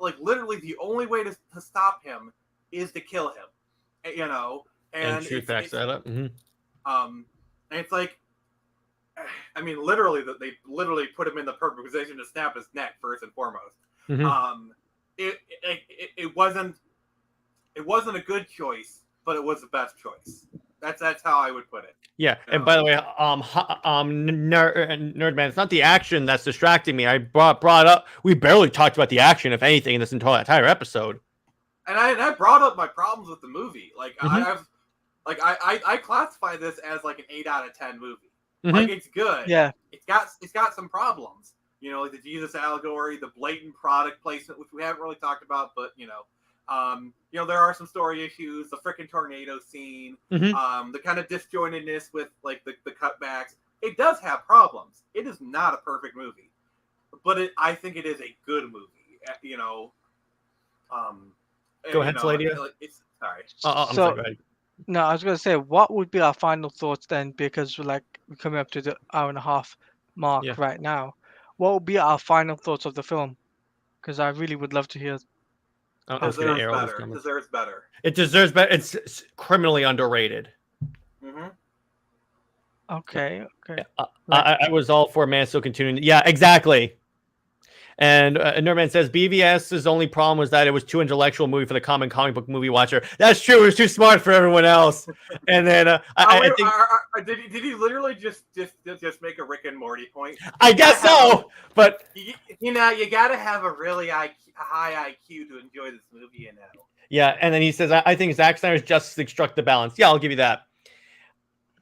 Like literally, the only way to stop him is to kill him. And shoot back that up. and it's like, I mean, literally, they literally put him in the perfect position to snap his neck first and foremost. Mhm. It wasn't a good choice, but it was the best choice. That's how I would put it. Yeah, and by the way, Nerdman, it's not the action that's distracting me. I brought up. We barely talked about the action, if anything, in this entire episode. And I brought up my problems with the movie. Like Mhm. I classify this as like an 8 out of 10 movie. Mhm. Like it's good. Yeah. It's got some problems. Like the Jesus allegory, the blatant product placement, which we haven't really talked about, but there are some story issues, the freaking tornado scene, Mhm. the kind of disjointedness with like the cutbacks. It does have problems. It is not a perfect movie, but I think it is a good movie. Go ahead, Saladia. It's sorry. I'm So sorry, go ahead. no, I was gonna say, what would be our final thoughts then? Because we're coming up to the hour and a half mark Yeah. right now. What would be our final thoughts of the film? Because I really would love to hear. I'm just gonna air all these Better. comments. Deserves better. It deserves better. It's criminally underrated. Mm-hmm. Okay. I was all for Man still continuing. Yeah, exactly. And Nerdman says BVS's only problem was that it was too intellectual movie for the common comic book movie watcher. That's true. It was too smart for everyone else. And then I think did he literally just make a Rick and Morty point? I guess so. But you gotta have a really high IQ to enjoy this movie. Yeah, and then he says, I think Zack Snyder's Justice struck the balance. Yeah, I'll give you that.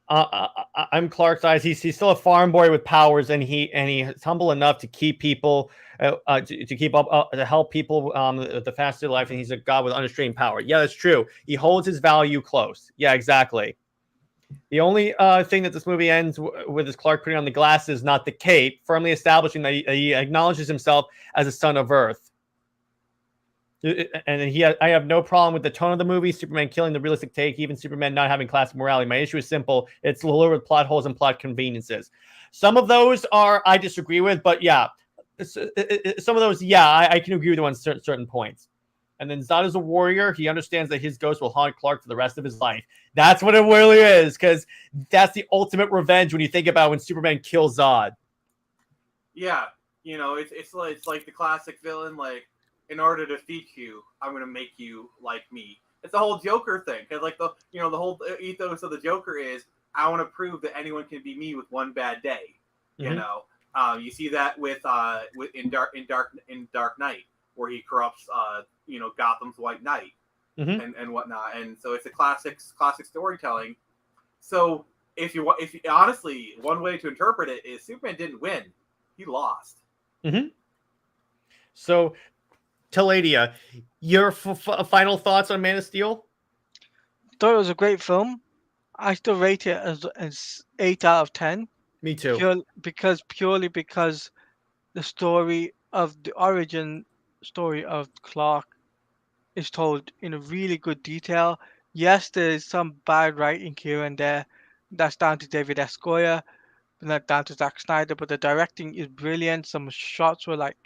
I'm Clark's eyes. He's still a farm boy with powers, and he's humble enough to keep people, to keep up, to help people the faster life, and he's a god with unrestrained power. Yeah, that's true. He holds his value close. Yeah, exactly. The only thing that this movie ends with is Clark putting on the glasses, not the cape, firmly establishing that he acknowledges himself as a son of Earth. And I have no problem with the tone of the movie, Superman killing the realistic take, even Superman not having classic morality. My issue is simple. It's loaded with plot holes and plot conveniences. Some of those I disagree with, but yeah, some of those, yeah, I can agree with you on certain points. And then Zod is a warrior. He understands that his ghost will haunt Clark for the rest of his life. That's what it really is, because that's the ultimate revenge when you think about when Superman kills Zod. Yeah, it's like the classic villain, like, in order to defeat you, I'm gonna make you like me. It's the whole Joker thing, because like the whole ethos of the Joker is I want to prove that anyone can be me with one bad day. Mm-hmm. You see that with in Dark Knight, where he corrupts Gotham's White Knight Mm-hmm. and whatnot, and so it's a classic storytelling. So if you honestly, one way to interpret it is Superman didn't win, he lost. Mm-hmm. So, Taladia, your final thoughts on Man of Steel? Thought it was a great film. I still rate it as 8 out of 10. Me too. Purely because the origin story of Clark is told in a really good detail. Yes, there's some bad writing here and there. That's down to David S. Goyer, not down to Zack Snyder, but the directing is brilliant. Some shots were like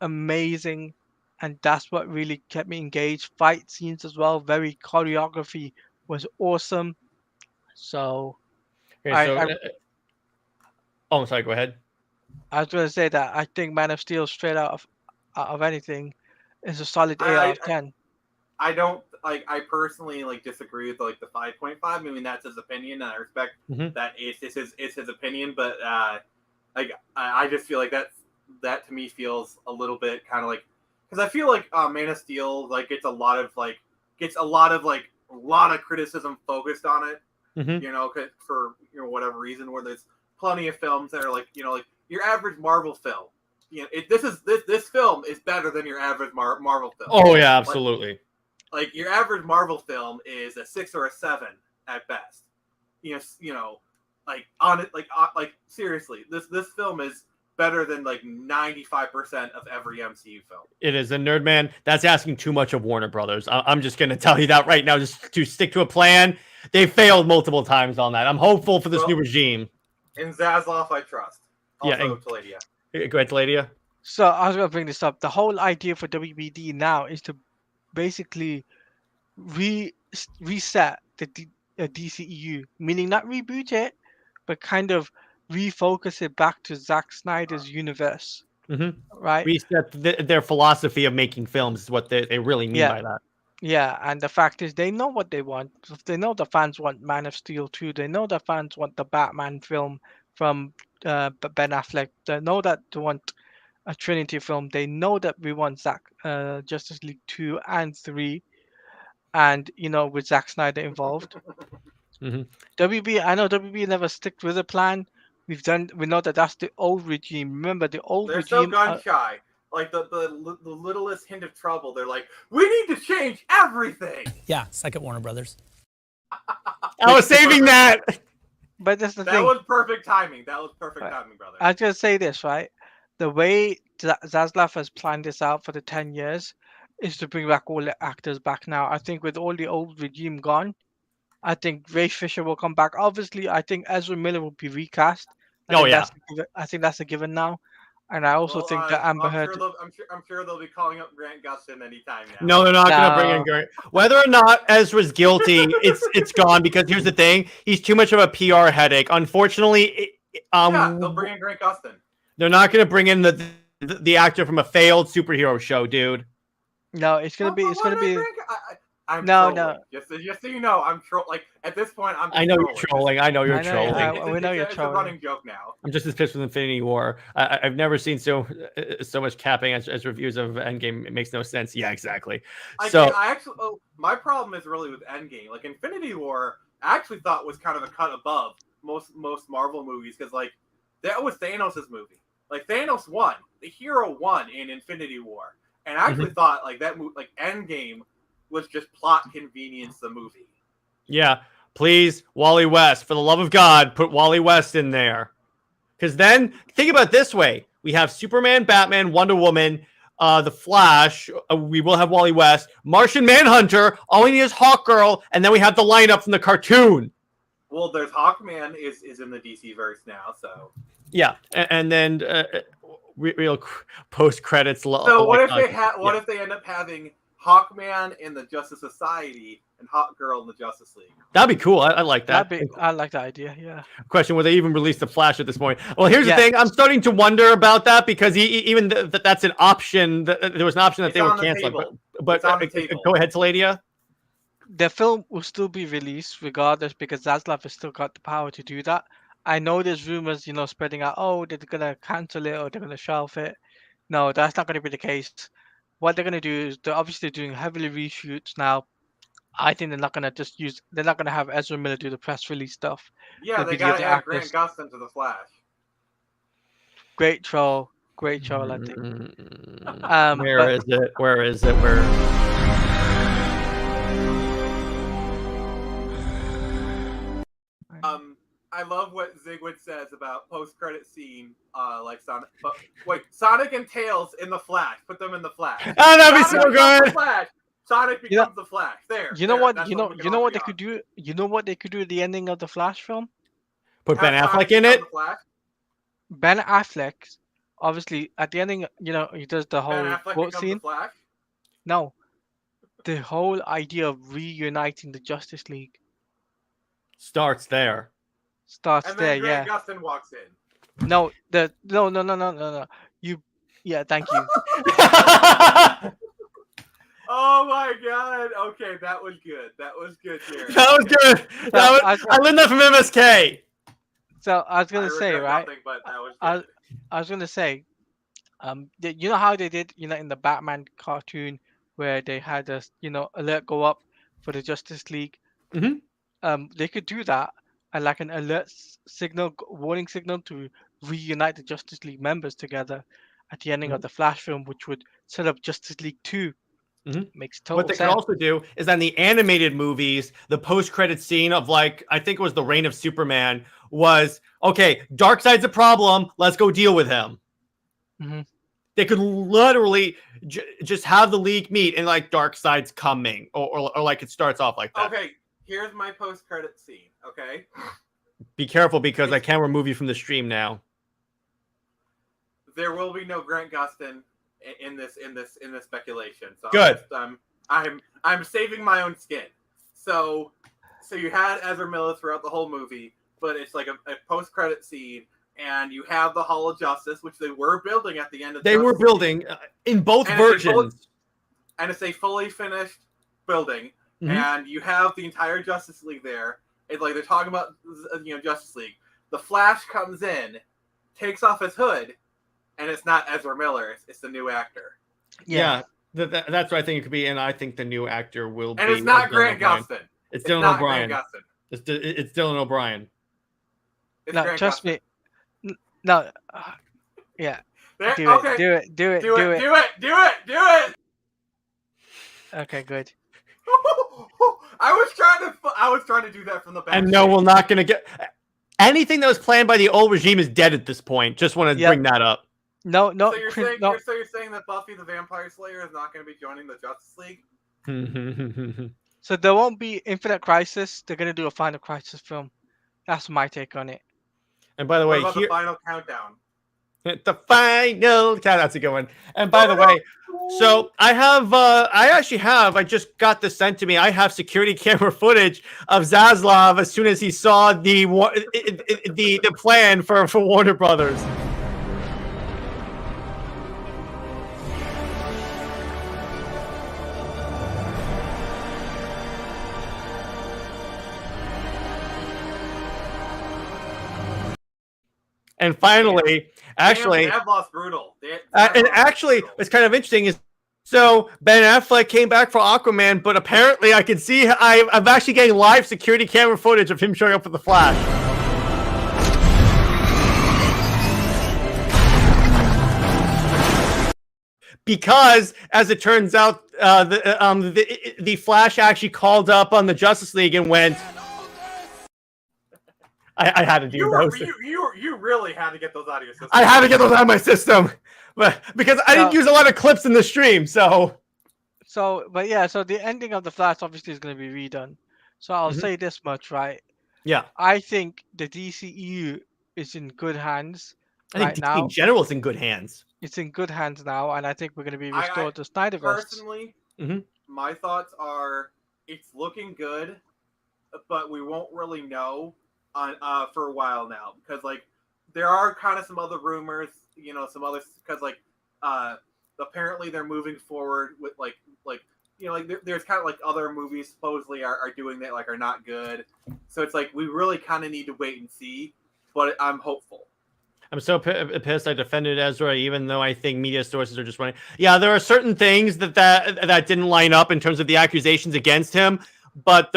amazing, and that's what really kept me engaged. Fight scenes as well, choreography was awesome. So Okay, so, I I'm sorry, go ahead. I was going to say that I think Man of Steel, straight out of anything, is a solid 8 out of 10. I don't I personally disagree with the 5.5. I mean, that's his opinion, and I respect that it's his opinion, but I just feel like that to me feels a little bit kind of because I feel like Man of Steel gets a lot of criticism focused on it. Mm-hmm. For whatever reason, where there's plenty of films that are your average Marvel film. This film is better than your average Marvel film. Oh yeah, absolutely. Your average Marvel film is a 6 or a 7 at best. Seriously, this film is better than 95% of every MCU film. It is. And Nerd Man, that's asking too much of Warner Brothers. I'm just going to tell you that right now, just to stick to a plan. They failed multiple times on that. I'm hopeful for this new regime. In Zaslav, I trust. Also, yeah, Taladia. Go ahead, Taladia. So I was going to bring this up. The whole idea for WBD now is to basically reset the DCEU, meaning not reboot it, but kind of refocus it back to Zack Snyder's universe. Mm-hmm. Right? Reset their philosophy of making films is what they really mean by that. Yeah, and the fact is they know what they want. They know the fans want Man of Steel 2. They know the fans want the Batman film from Ben Affleck. They know that they want a Trinity film. They know that we want Justice League 2 and 3. And, with Zack Snyder involved. Mm-hmm. WB, I know WB never stick with a plan. We know that that's the old regime. Remember, the old They're regime... so gun shy. The littlest hint of trouble, they're like, we need to change everything. Yeah, second Warner Brothers. I was saving that. But that's the thing. That was perfect timing. Timing, brother. I was going to say this, right? The way Zaslav has planned this out for the 10 years is to bring back all the actors back now. I think with all the old regime gone, I think Ray Fisher will come back. Obviously, I think Ezra Miller will be recast. I think that's a given now. And I also think that Amber Heard... I'm sure they'll be calling up Grant Gustin anytime now. No, they're not going to bring in Grant. Whether or not Ezra's guilty, it's gone, because here's the thing. He's too much of a PR headache. Unfortunately, they'll bring in Grant Gustin. They're not going to bring in the actor from a failed superhero show, dude. No, it's going to be... I'm no, trolling. no. Just so you know, I'm trolling. At this point, I know you're trolling. I know you're trolling. We know you're trolling. It's a running joke now. I'm just as pissed with Infinity War. I've never seen so much capping as reviews of Endgame. It makes no sense. Yeah, exactly. My problem is really with Endgame. Infinity War, I actually thought was kind of a cut above most Marvel movies, because that was Thanos' movie. Thanos won. The hero won in Infinity War, and I actually thought that movie, Endgame, was just plot convenience the movie. Yeah, please, Wally West, for the love of God, put Wally West in there. Because then, think about it this way. We have Superman, Batman, Wonder Woman, the Flash. We will have Wally West, Martian Manhunter. All we need is Hawkgirl, and then we have the lineup from the cartoon. Well, there's Hawkman is in the DC verse now, so yeah, and then real post credits. So what if if they end up having Hawkman in the Justice Society and Hawkgirl in the Justice League? That'd be cool. I like that. I like that idea. Yeah. Question: will they even release the Flash at this point? Well, here's the thing. I'm starting to wonder about that because even that's an option. There was an option that they were canceling. But go ahead, Taladia. The film will still be released regardless because Zaslav has still got the power to do that. I know there's rumors, spreading out. Oh, they're gonna cancel it or they're gonna shelf it. No, that's not gonna be the case. What they're gonna do is they're obviously doing heavily reshoots now. I think they're not gonna they're not gonna have Ezra Miller do the press release stuff. Yeah, they gotta add Grant Gustin to the Flash. Great troll, I think. Where is it? I love what Zygwood says about post-credit scene, like Sonic. But wait, Sonic and Tails in the Flash. Put them in the Flash. Oh, that'd be so good. Sonic becomes the Flash. You know what they could do? You know what they could do at the ending of the Flash film? Put Ben Affleck in it. Ben Affleck, obviously, at the ending, he does the whole quote scene. No, the whole idea of reuniting the Justice League starts there. And then Grant Gustin walks in. No. Thank you. Oh my God! Okay, that was good. Jared. That was good. I learned that from MSK. So I was gonna say, right? Nothing, but that was I was gonna say, you know how they did, in the Batman cartoon where they had a, alert go up for the Justice League. Mm-hmm. They could do that and like an alert signal, warning signal to reunite the Justice League members together at the ending of the Flash film, which would set up Justice League 2. Makes total sense. What they can also do is on the animated movies, the post-credit scene of I think it was the Reign of Superman was, okay, Darkseid's a problem, let's go deal with him. They could literally just have the League meet and Darkseid's coming or it starts off like that. Okay, here's my post-credit scene, okay? Be careful because I can remove you from the stream now. There will be no Grant Gustin in this speculation. So good. I'm saving my own skin. So you had Ezra Miller throughout the whole movie, but it's like a post-credit scene, and you have the Hall of Justice, which they were building at the end of. They were building in both versions, and it's a fully finished building, and you have the entire Justice League there. It's like they're talking about Justice League. The Flash comes in, takes off his hood. And it's not Ezra Miller; it's the new actor. Yeah, that's what I think it could be, and I think the new actor will be. And it's not Grant Gustin. It's Dylan O'Brien. It's Dylan O'Brien. No, trust me. No, yeah. Do it. Okay, good. I was trying to do that from the back. And no, we're not going to get anything that was planned by the old regime is dead at this point. Just want to bring that up. No. So you're saying that Buffy the Vampire Slayer is not going to be joining the Justice League? So there won't be Infinite Crisis. They're going to do a Final Crisis film. That's my take on it. And by the way, the Final Countdown. The Final Countdown. That's a good one. And by the way, so I just got this sent to me. I have security camera footage of Zaslav as soon as he saw the plan for Warner Brothers. And finally, actually, I've lost brutal. And actually, what's kind of interesting is, so Ben Affleck came back for Aquaman, but apparently I can see I'm actually getting live security camera footage of him showing up for the Flash. Because, as it turns out, the Flash actually called up on the Justice League and went, I had to do those. You really had to get those out of your system. I had to get those out of my system, but because I didn't use a lot of clips in the stream, so. But yeah, so the ending of the Flash obviously is going to be redone. So I'll say this much, right? Yeah, I think the DCEU is in good hands I think right DC now. in general is in good hands. It's in good hands now, and I think we're going to be restored to Snyderverse. Personally, Mhm. my thoughts are it's looking good, but we won't really know on for a while now because like there are kind of some other rumors, some other because like apparently they're moving forward with like there's kind of like other movies supposedly are doing that like are not good, so it's like we really kind of need to wait and see, but I'm hopeful. I'm so pissed I defended Ezra, even though I think media sources are just running. Yeah, there are certain things that didn't line up in terms of the accusations against him, but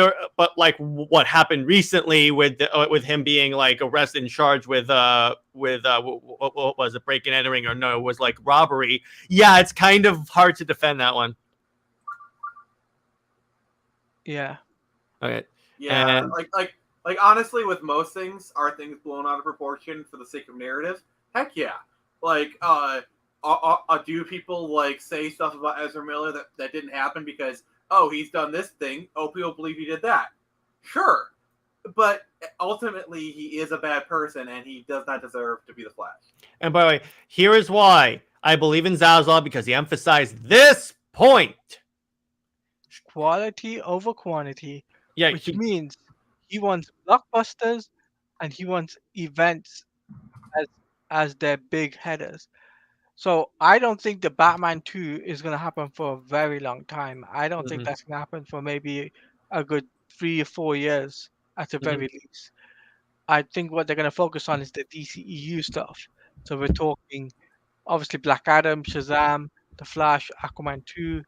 like what happened recently with him being like arrested and charged with what was it, breaking and entering, or no, it was like robbery. Yeah, it's kind of hard to defend that one. Yeah. Okay. Yeah, And like honestly, with most things, are things blown out of proportion for the sake of narrative? Heck yeah. Like, do people like say stuff about Ezra Miller that didn't happen because he's done this thing? Oh, people believe he did that. Sure, but ultimately he is a bad person and he does not deserve to be the Flash. And by the way, here is why I believe in Zaslav, because he emphasized this point: quality over quantity. Yeah, which means he wants blockbusters and he wants events as their big headers. So I don't think the Batman 2 is going to happen for a very long time. I don't think that's going to happen for maybe a good 3 or 4 years at the very least. I think what they're going to focus on is the DCEU stuff. So we're talking obviously Black Adam, Shazam, The Flash, Aquaman 2,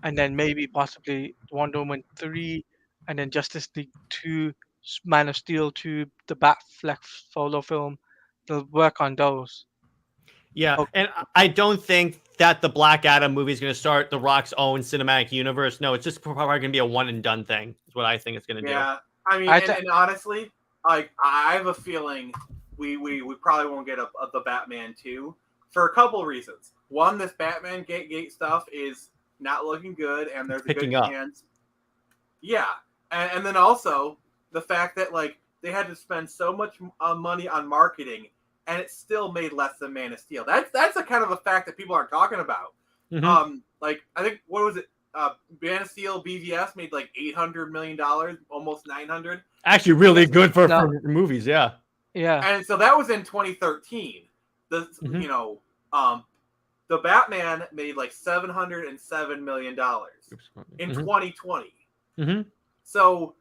and then maybe possibly Wonder Woman 3, and then Justice League 2, Man of Steel 2, the Batfleck solo film. They'll work on those. Yeah, and I don't think that the Black Adam movie is going to start The Rock's own cinematic universe. No, it's just probably going to be a one and done thing. Is what I think it's going to do. Yeah, I mean, and honestly, like I have a feeling we probably won't get the Batman 2 for a couple reasons. One, this Batman Gate stuff is not looking good, and there's a good chance. Yeah, and then also the fact that like they had to spend so much money on marketing, and it still made less than Man of Steel. That's a kind of a fact that people aren't talking about. Like I think what was it? Man of Steel BVS made like $800 million, almost 900. Actually, really good for movies. Yeah. Yeah. And so that was in 2013. The Batman made like $707 million in 2020. So,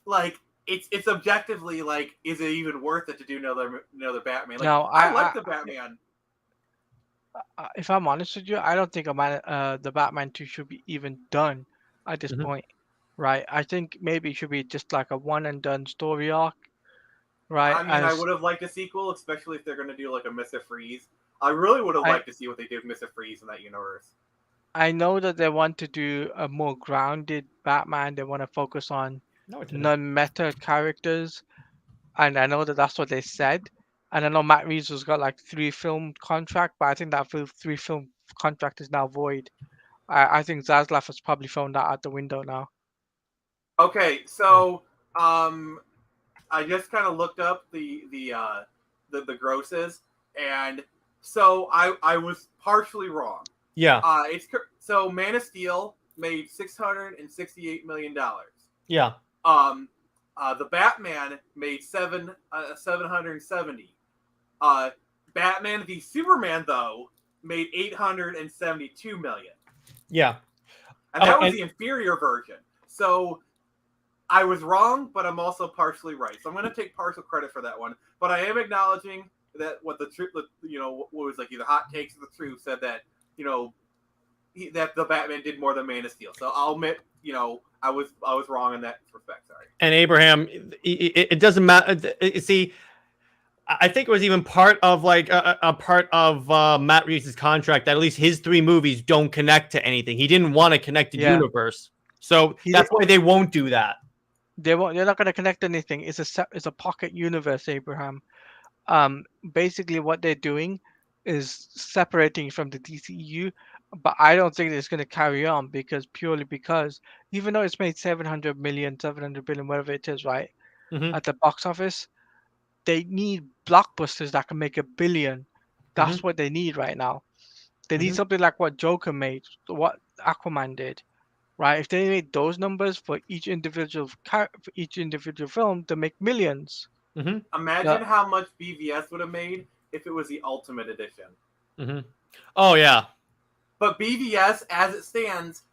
like, it's objectively like, is it even worth it to do another Batman? Like, no, I like the Batman. If I'm honest with you, I don't think the Batman 2 should be even done at this point, right? I think maybe it should be just like a one and done story arc, right? I mean, I would have liked a sequel, especially if they're going to do like a Mr. Freeze. I really would have liked to see what they did with Mr. Freeze in that universe. I know that they want to do a more grounded Batman. They want to focus on non-meta characters, and I know that that's what they said. And I know Matt Reeves has got like 3-film contract, but I think that 3-film contract is now void. I think Zaslav has probably thrown that out the window now. Okay, so I just kind of looked up the grosses, and so I was partially wrong. Yeah. So Man of Steel made $668 million. Yeah. The Batman made 770. Batman v Superman though made 872 million. Yeah. And that was the inferior version. So I was wrong, but I'm also partially right. So I'm going to take partial credit for that one. But I am acknowledging that what the truth, what was like either hot takes or the truth said that, that the Batman did more than Man of Steel. So I'll admit, I was wrong in that respect. Sorry. And Abraham, it doesn't matter. See, I think it was even part of like a part of Matt Reeves' contract that at least his 3 movies don't connect to anything. He didn't want a connected universe, so that's why they won't do that. They're not going to connect anything. It's a pocket universe, Abraham. Basically what they're doing is separating from the DCU, but I don't think it's going to carry on purely because even though it's made 700 million, 700 billion, whatever it is, right, Hmm. at the box office, they need blockbusters that can make 1 billion. That's what they need right now. They need Mhm. something like what Joker made, what Aquaman did, right? If they made those numbers for each individual film, they make millions. Hmm. Imagine how much BVS would have made if it was the Ultimate Edition. Hmm. Oh yeah. But BVS, as it stands,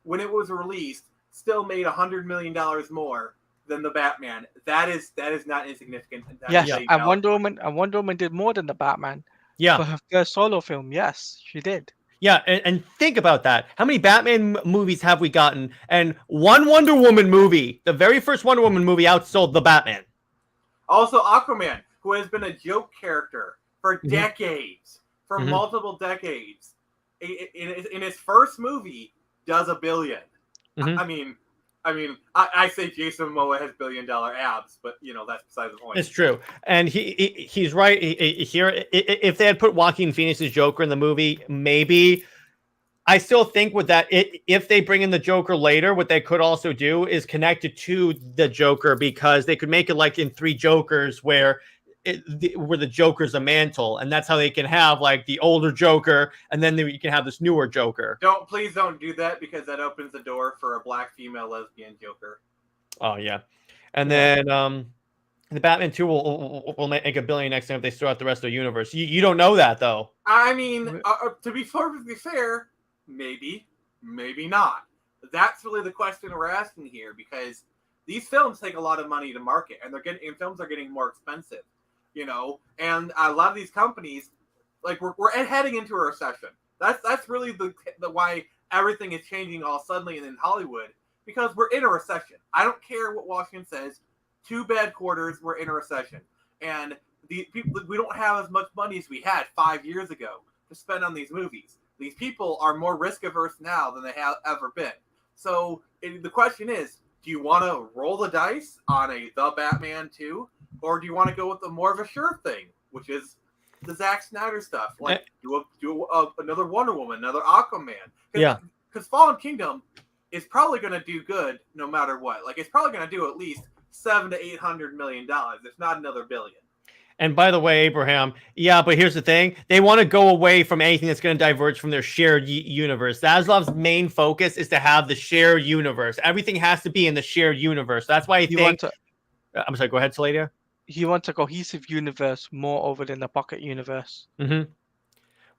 when it was released, still made $100 million more than the Batman. That is not insignificant. Yes, Is a and valid point. Wonder Woman did more than the Batman Yeah. for her first solo film. Yes, she did. Yeah, and think about that. How many Batman movies have we gotten? And one Wonder Woman movie, the very first Wonder Woman movie, outsold the Batman. Also, Aquaman, who has been a joke character for Mhm. decades, for Mhm. multiple decades, in his first movie, does $1 billion. Mhm. I say Jason Momoa has $1 billion abs, but that's beside the point. It's true, and he's right here. If they had put Joaquin Phoenix's Joker in the movie, maybe. I still think with that, if they bring in the Joker later, what they could also do is connect it to the Joker, because they could make it like in Three Jokers, where the Joker's a mantle, and that's how they can have like the older Joker, and then you can have this newer Joker. Please don't do that, because that opens the door for a black female lesbian Joker. Oh yeah, and then the Batman 2 will make $1 billion next time if they throw out the rest of the universe. You don't know that though. I mean, to be perfectly fair, maybe not. That's really the question we're asking here, because these films take a lot of money to market, and films are getting more expensive, and a lot of these companies, like we're heading into a recession. That's really the why everything is changing all suddenly in Hollywood, because we're in a recession. I don't care what Washington says. 2 bad quarters, we're in a recession, and we don't have as much money as we had 5 years ago to spend on these movies. These people are more risk averse now than they have ever been. So the question is, do you want to roll the dice on The Batman 2, or do you want to go with more of a sure thing, which is the Zack Snyder stuff, like do another Wonder Woman, another Aquaman? Because Fallen Kingdom is probably going to do good no matter what. Like, it's probably going to do at least $700 to $800 million, if not another $1 billion. And by the way, Abraham, but here's the thing. They want to go away from anything that's going to diverge from their shared universe. Zaslav's main focus is to have the shared universe. Everything has to be in the shared universe. That's why I'm sorry, go ahead, Saladia. He wants a cohesive universe more over than the pocket universe. Mm-hmm.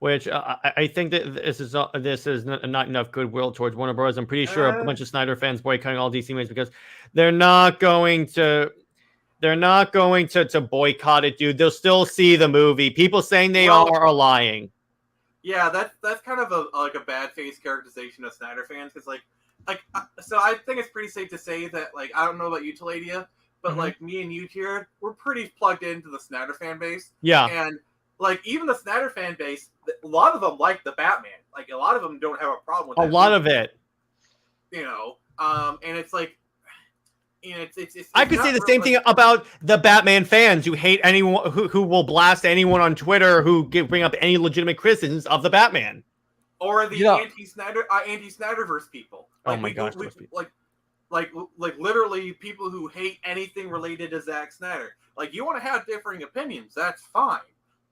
Which I think that this is not enough goodwill towards Warner Bros. I'm pretty sure a bunch of Snyder fans boycotting all DC movies because they're not going to boycott it, dude. They'll still see the movie. People saying they are lying. Yeah, that's kind of a bad face characterization of Snyder fans, because so I think it's pretty safe to say that, like, I don't know about you, Taladia, but like me and you, Jared, we're pretty plugged into the Snyder fan base. Yeah, and like even the Snyder fan base, a lot of them like the Batman. Like a lot of them don't have a problem with a lot of it. And it's like. It's I could say the same thing about the Batman fans who hate anyone who will blast anyone on Twitter who bring up any legitimate criticisms of the Batman, or the anti-Snyderverse people. Like, oh my gosh, like literally people who hate anything related to Zack Snyder. Like, you want to have differing opinions, that's fine,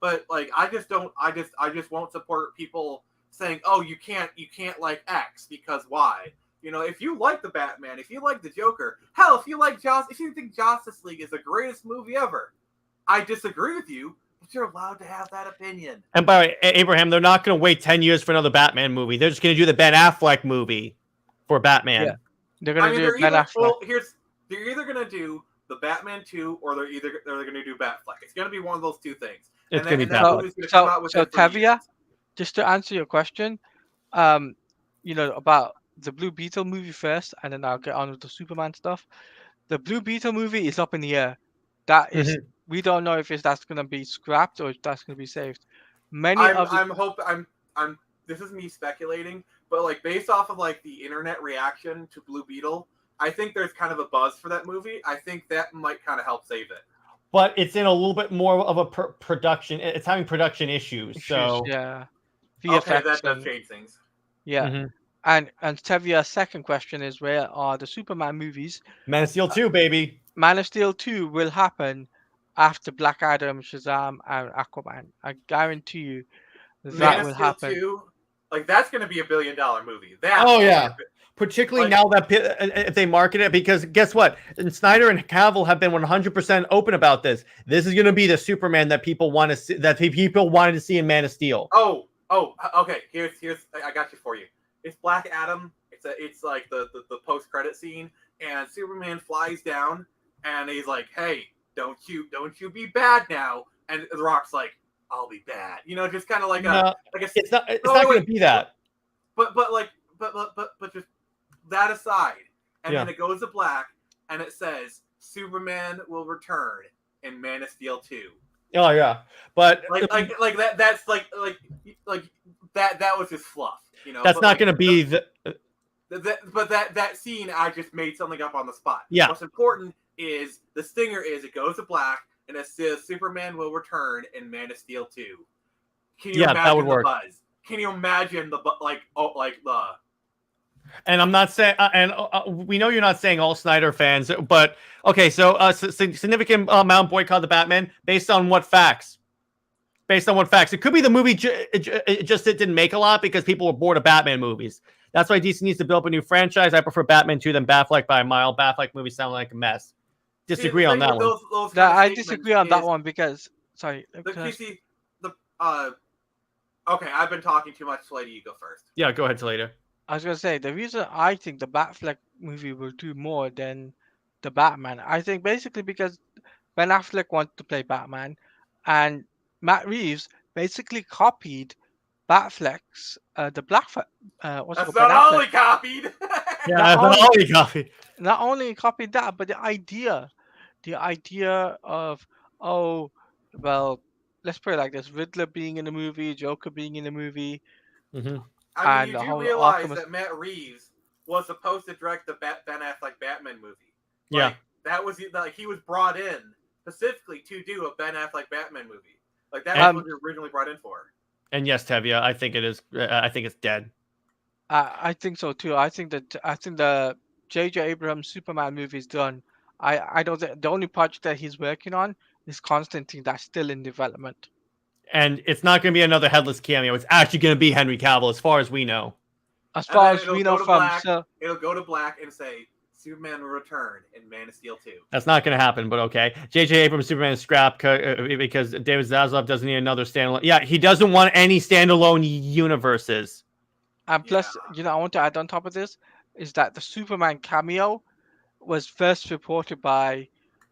but like I just won't support people saying, oh, you can't like X because why. If you like the Batman, if you like the Joker, hell, if you think Justice League is the greatest movie ever, I disagree with you, but you're allowed to have that opinion. And by the way, Abraham, they're not going to wait 10 years for another Batman movie. They're just going to do the Ben Affleck movie for Batman. Yeah. They're going to do Ben Affleck. Well, they're either going to do the Batman 2 or they're going to do Batfleck. It's going to be one of those two things. It's going to be Batfleck. So Tavia, just to answer your question, about the Blue Beetle movie first, and then I'll get on with the Superman stuff. The Blue Beetle movie is up in the air. That is, we don't know if that's going to be scrapped or if that's going to be saved. This is me speculating, but like based off of like the internet reaction to Blue Beetle, I think there's kind of a buzz for that movie. I think that might kind of help save it. But it's in a little bit more of a production. It's having production issues. So Yeah, Okay, VFX that does and change things. yeah. Mhm. And Tevia's second question is, where are the Superman movies? Man of Steel 2, baby. Man of Steel 2 will happen after Black Adam, Shazam, and Aquaman. I guarantee you Man that of will Steel happen. 2, like that's going to be $1 billion movie. That Oh will be yeah. a bi- Particularly Like- now that if they market it, because guess what? And Snyder and Cavill have been 100% open about this. This is going to be the Superman that people want to see, that people wanted to see in Man of Steel. Oh, okay. Here's I got you for you. It's Black Adam. It's like the post credit scene, and Superman flies down, and he's like, "Hey, don't you be bad now?" And The Rock's like, "I'll be bad." You know, just kind of like No, like a it's not. It's No, not going wait. to be that. but just that aside, and Yeah. then it goes to black, and it says Superman will return in Man of Steel 2. Oh yeah, but Like that. That's like that was just fluff. You know, that's but, not like, going to be the. But that scene, I just made something up on the spot. Yeah. What's important is the stinger is it goes to black and it says Superman will return in Man of Steel 2. Can you Yeah, that imagine would the work. buzz? Can you imagine the And I'm not saying, we know you're not saying all Snyder fans, but okay. So, significant amount boycott the Batman based on what facts? Based on what facts? It could be the movie it didn't make a lot because people were bored of Batman movies. That's why DC needs to build up a new franchise. I prefer Batman 2 than Batfleck by a mile. Batfleck movies sound like a mess. Disagree on that one. Those kind of I statements disagree on that is one because sorry. The PC, okay, I've been talking too much. Lady, you go first. Yeah, go ahead, later. I was gonna say the reason I think the Batfleck movie will do more than the Batman. I think basically because Ben Affleck wanted to play Batman, and Matt Reeves basically copied Batfleck's the what's it That's called? Ben not Affleck. only copied. Yeah, Not that's only- all you copy. Not only copied that, but the idea of, oh, well, let's put it like this: Riddler being in the movie, Joker being in the movie, Mm-hmm. I And mean, the you do whole realize Arkham- that Matt Reeves was supposed to direct the Ben Affleck Batman movie. Yeah. Like, that was like he was brought in specifically to do a Ben Affleck Batman movie. Like that was what he was originally brought in for. And yes, Tevia, I think it is. I think it's dead. I think so too. I think the J.J. Abrams Superman movie is done. I don't think the only project that he's working on is Constantine, that's still in development. And it's not going to be another headless cameo. It's actually going to be Henry Cavill, as far as we know. As And far then as it'll we go know to from black. so, It'll go to black and say Superman will return in Man of Steel 2. That's not going to happen, but okay. J.J. Abrams Superman is scrap because David Zaslav doesn't need another standalone. Yeah, he doesn't want any standalone universes. and plus, I want to add on top of this is that the Superman cameo was first reported by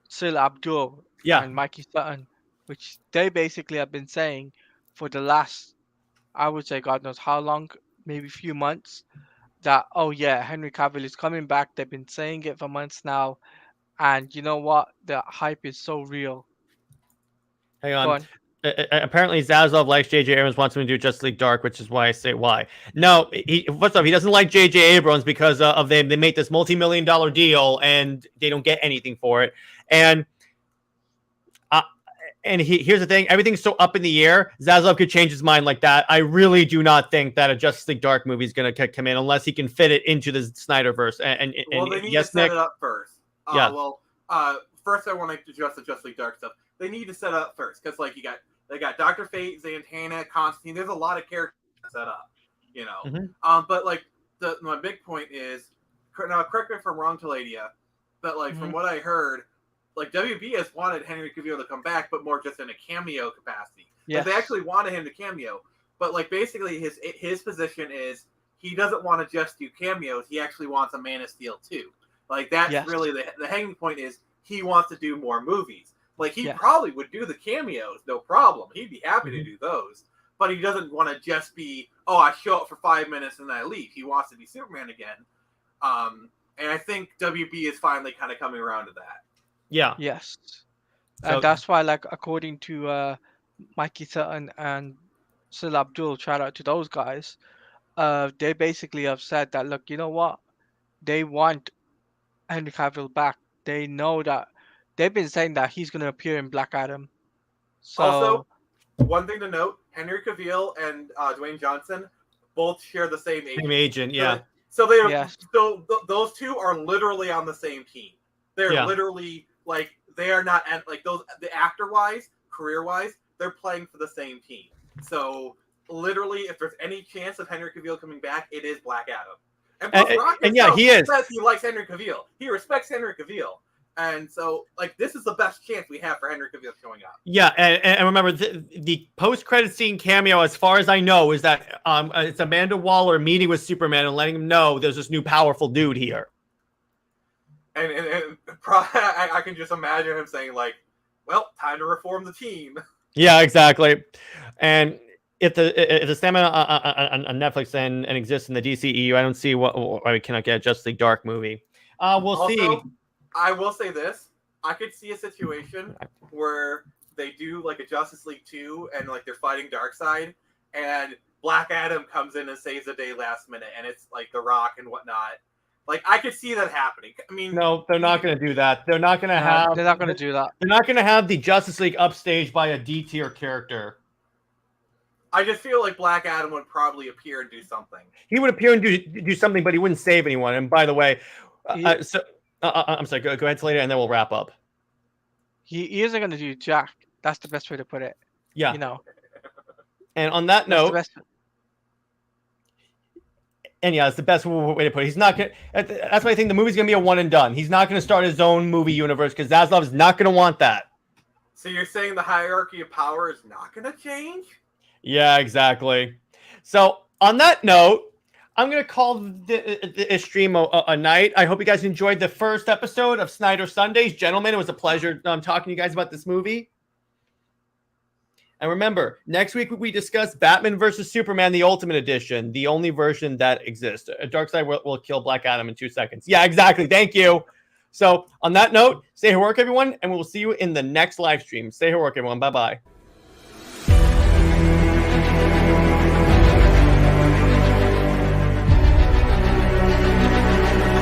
Sil Abdul Yeah. and Mikey Sutton, which they basically have been saying for the last, I would say, God knows how long, maybe a few months, that, oh yeah, Henry Cavill is coming back. They've been saying it for months now. And you know what? The hype is so real. Hang Go on. on. Apparently, Zaslav likes J.J. Abrams, wants him to do Justice League Dark, which is why I say why. No, first off, he doesn't like J.J. Abrams because of they make this multi-million-dollar deal and they don't get anything for it. And here's the thing: everything's so up in the air. Zaslav could change his mind like that. I really do not think that a Justice League Dark movie is going to come in unless he can fit it into the Snyderverse. And Well, they need yes, to set Nick. it up first. Yeah. Well, first I want to address the Justice League Dark stuff. They need to set it up first because, like, they got Dr. Fate, Zatanna, Constantine. There's a lot of characters set up, you know. Mhm. But like my big point is, now correct me if I'm wrong, Taladia, but like from what I heard, like WB has wanted Henry Cavill to come back, but more just in a cameo capacity. Yeah. Like, they actually wanted him to cameo, but like basically his position is he doesn't want to just do cameos. He actually wants a Man of Steel too. Like that's Yes. really the hanging point is he wants to do more movies. Like he Yeah. probably would do the cameos, no problem. He'd be happy to do those. But he doesn't want to just be, oh, I show up for 5 minutes and then I leave. He wants to be Superman again. And I think WB is finally kind of coming around to that. Yeah. Yes. So- And that's why, like, according to Mikey Sutton and Sil Abdul, shout out to those guys, they basically have said that, look, you know what? They want Henry Cavill back, they know that they've been saying that he's going to appear in Black Adam. So Also, one thing to note: Henry Cavill and Dwayne Johnson both share the same agent. Same agent, yeah. So they Yes. so those two are literally on the same team. They're Yeah. literally like they are not like those the actor wise, career wise, they're playing for the same team. So literally, if there's any chance of Henry Cavill coming back, it is Black Adam. And plus, Rock yeah, himself he is. says he likes Henry Cavill. He respects Henry Cavill. And so, like, this is the best chance we have for Henry Cavill showing up. Yeah, and remember the post-credit scene cameo, as far as I know, is that it's Amanda Waller meeting with Superman and letting him know there's this new powerful dude here. And I can just imagine him saying, like, well, time to reform the team. Yeah, exactly. And if the stamina on Netflix and exists in the DCEU, I don't see why we cannot get a Justice League Dark movie. We'll see. I will say this. I could see a situation where they do like a Justice League 2 and like they're fighting Darkseid and Black Adam comes in and saves the day last minute and it's like The Rock and whatnot. Like I could see that happening. I mean, No, they're not going to do that. They're not going to have. They're not going to do that. They're not going to have the Justice League upstaged by a D tier character. I just feel like Black Adam would probably appear and do something. He would appear and do something, but he wouldn't save anyone. And by the way, I'm sorry. Go ahead, Slater, and then we'll wrap up. He isn't going to do Jack. That's the best way to put it. Yeah. You know. And on that note, That's it's the best way to put it. He's not going. That's why I think the movie's going to be a one and done. He's not going to start his own movie universe because Zaslav is not going to want that. So you're saying the hierarchy of power is not going to change? Yeah, exactly. So on that note, I'm going to call this stream a night. I hope you guys enjoyed the first episode of Snyder Sundays. Gentlemen, it was a pleasure talking to you guys about this movie. And remember, next week we discuss Batman versus Superman, the Ultimate Edition, the only version that exists. Darkseid will kill Black Adam in 2 seconds. Yeah, exactly. Thank you. So on that note, stay heroic, everyone, and we'll see you in the next live stream. Stay heroic, everyone. Bye-bye.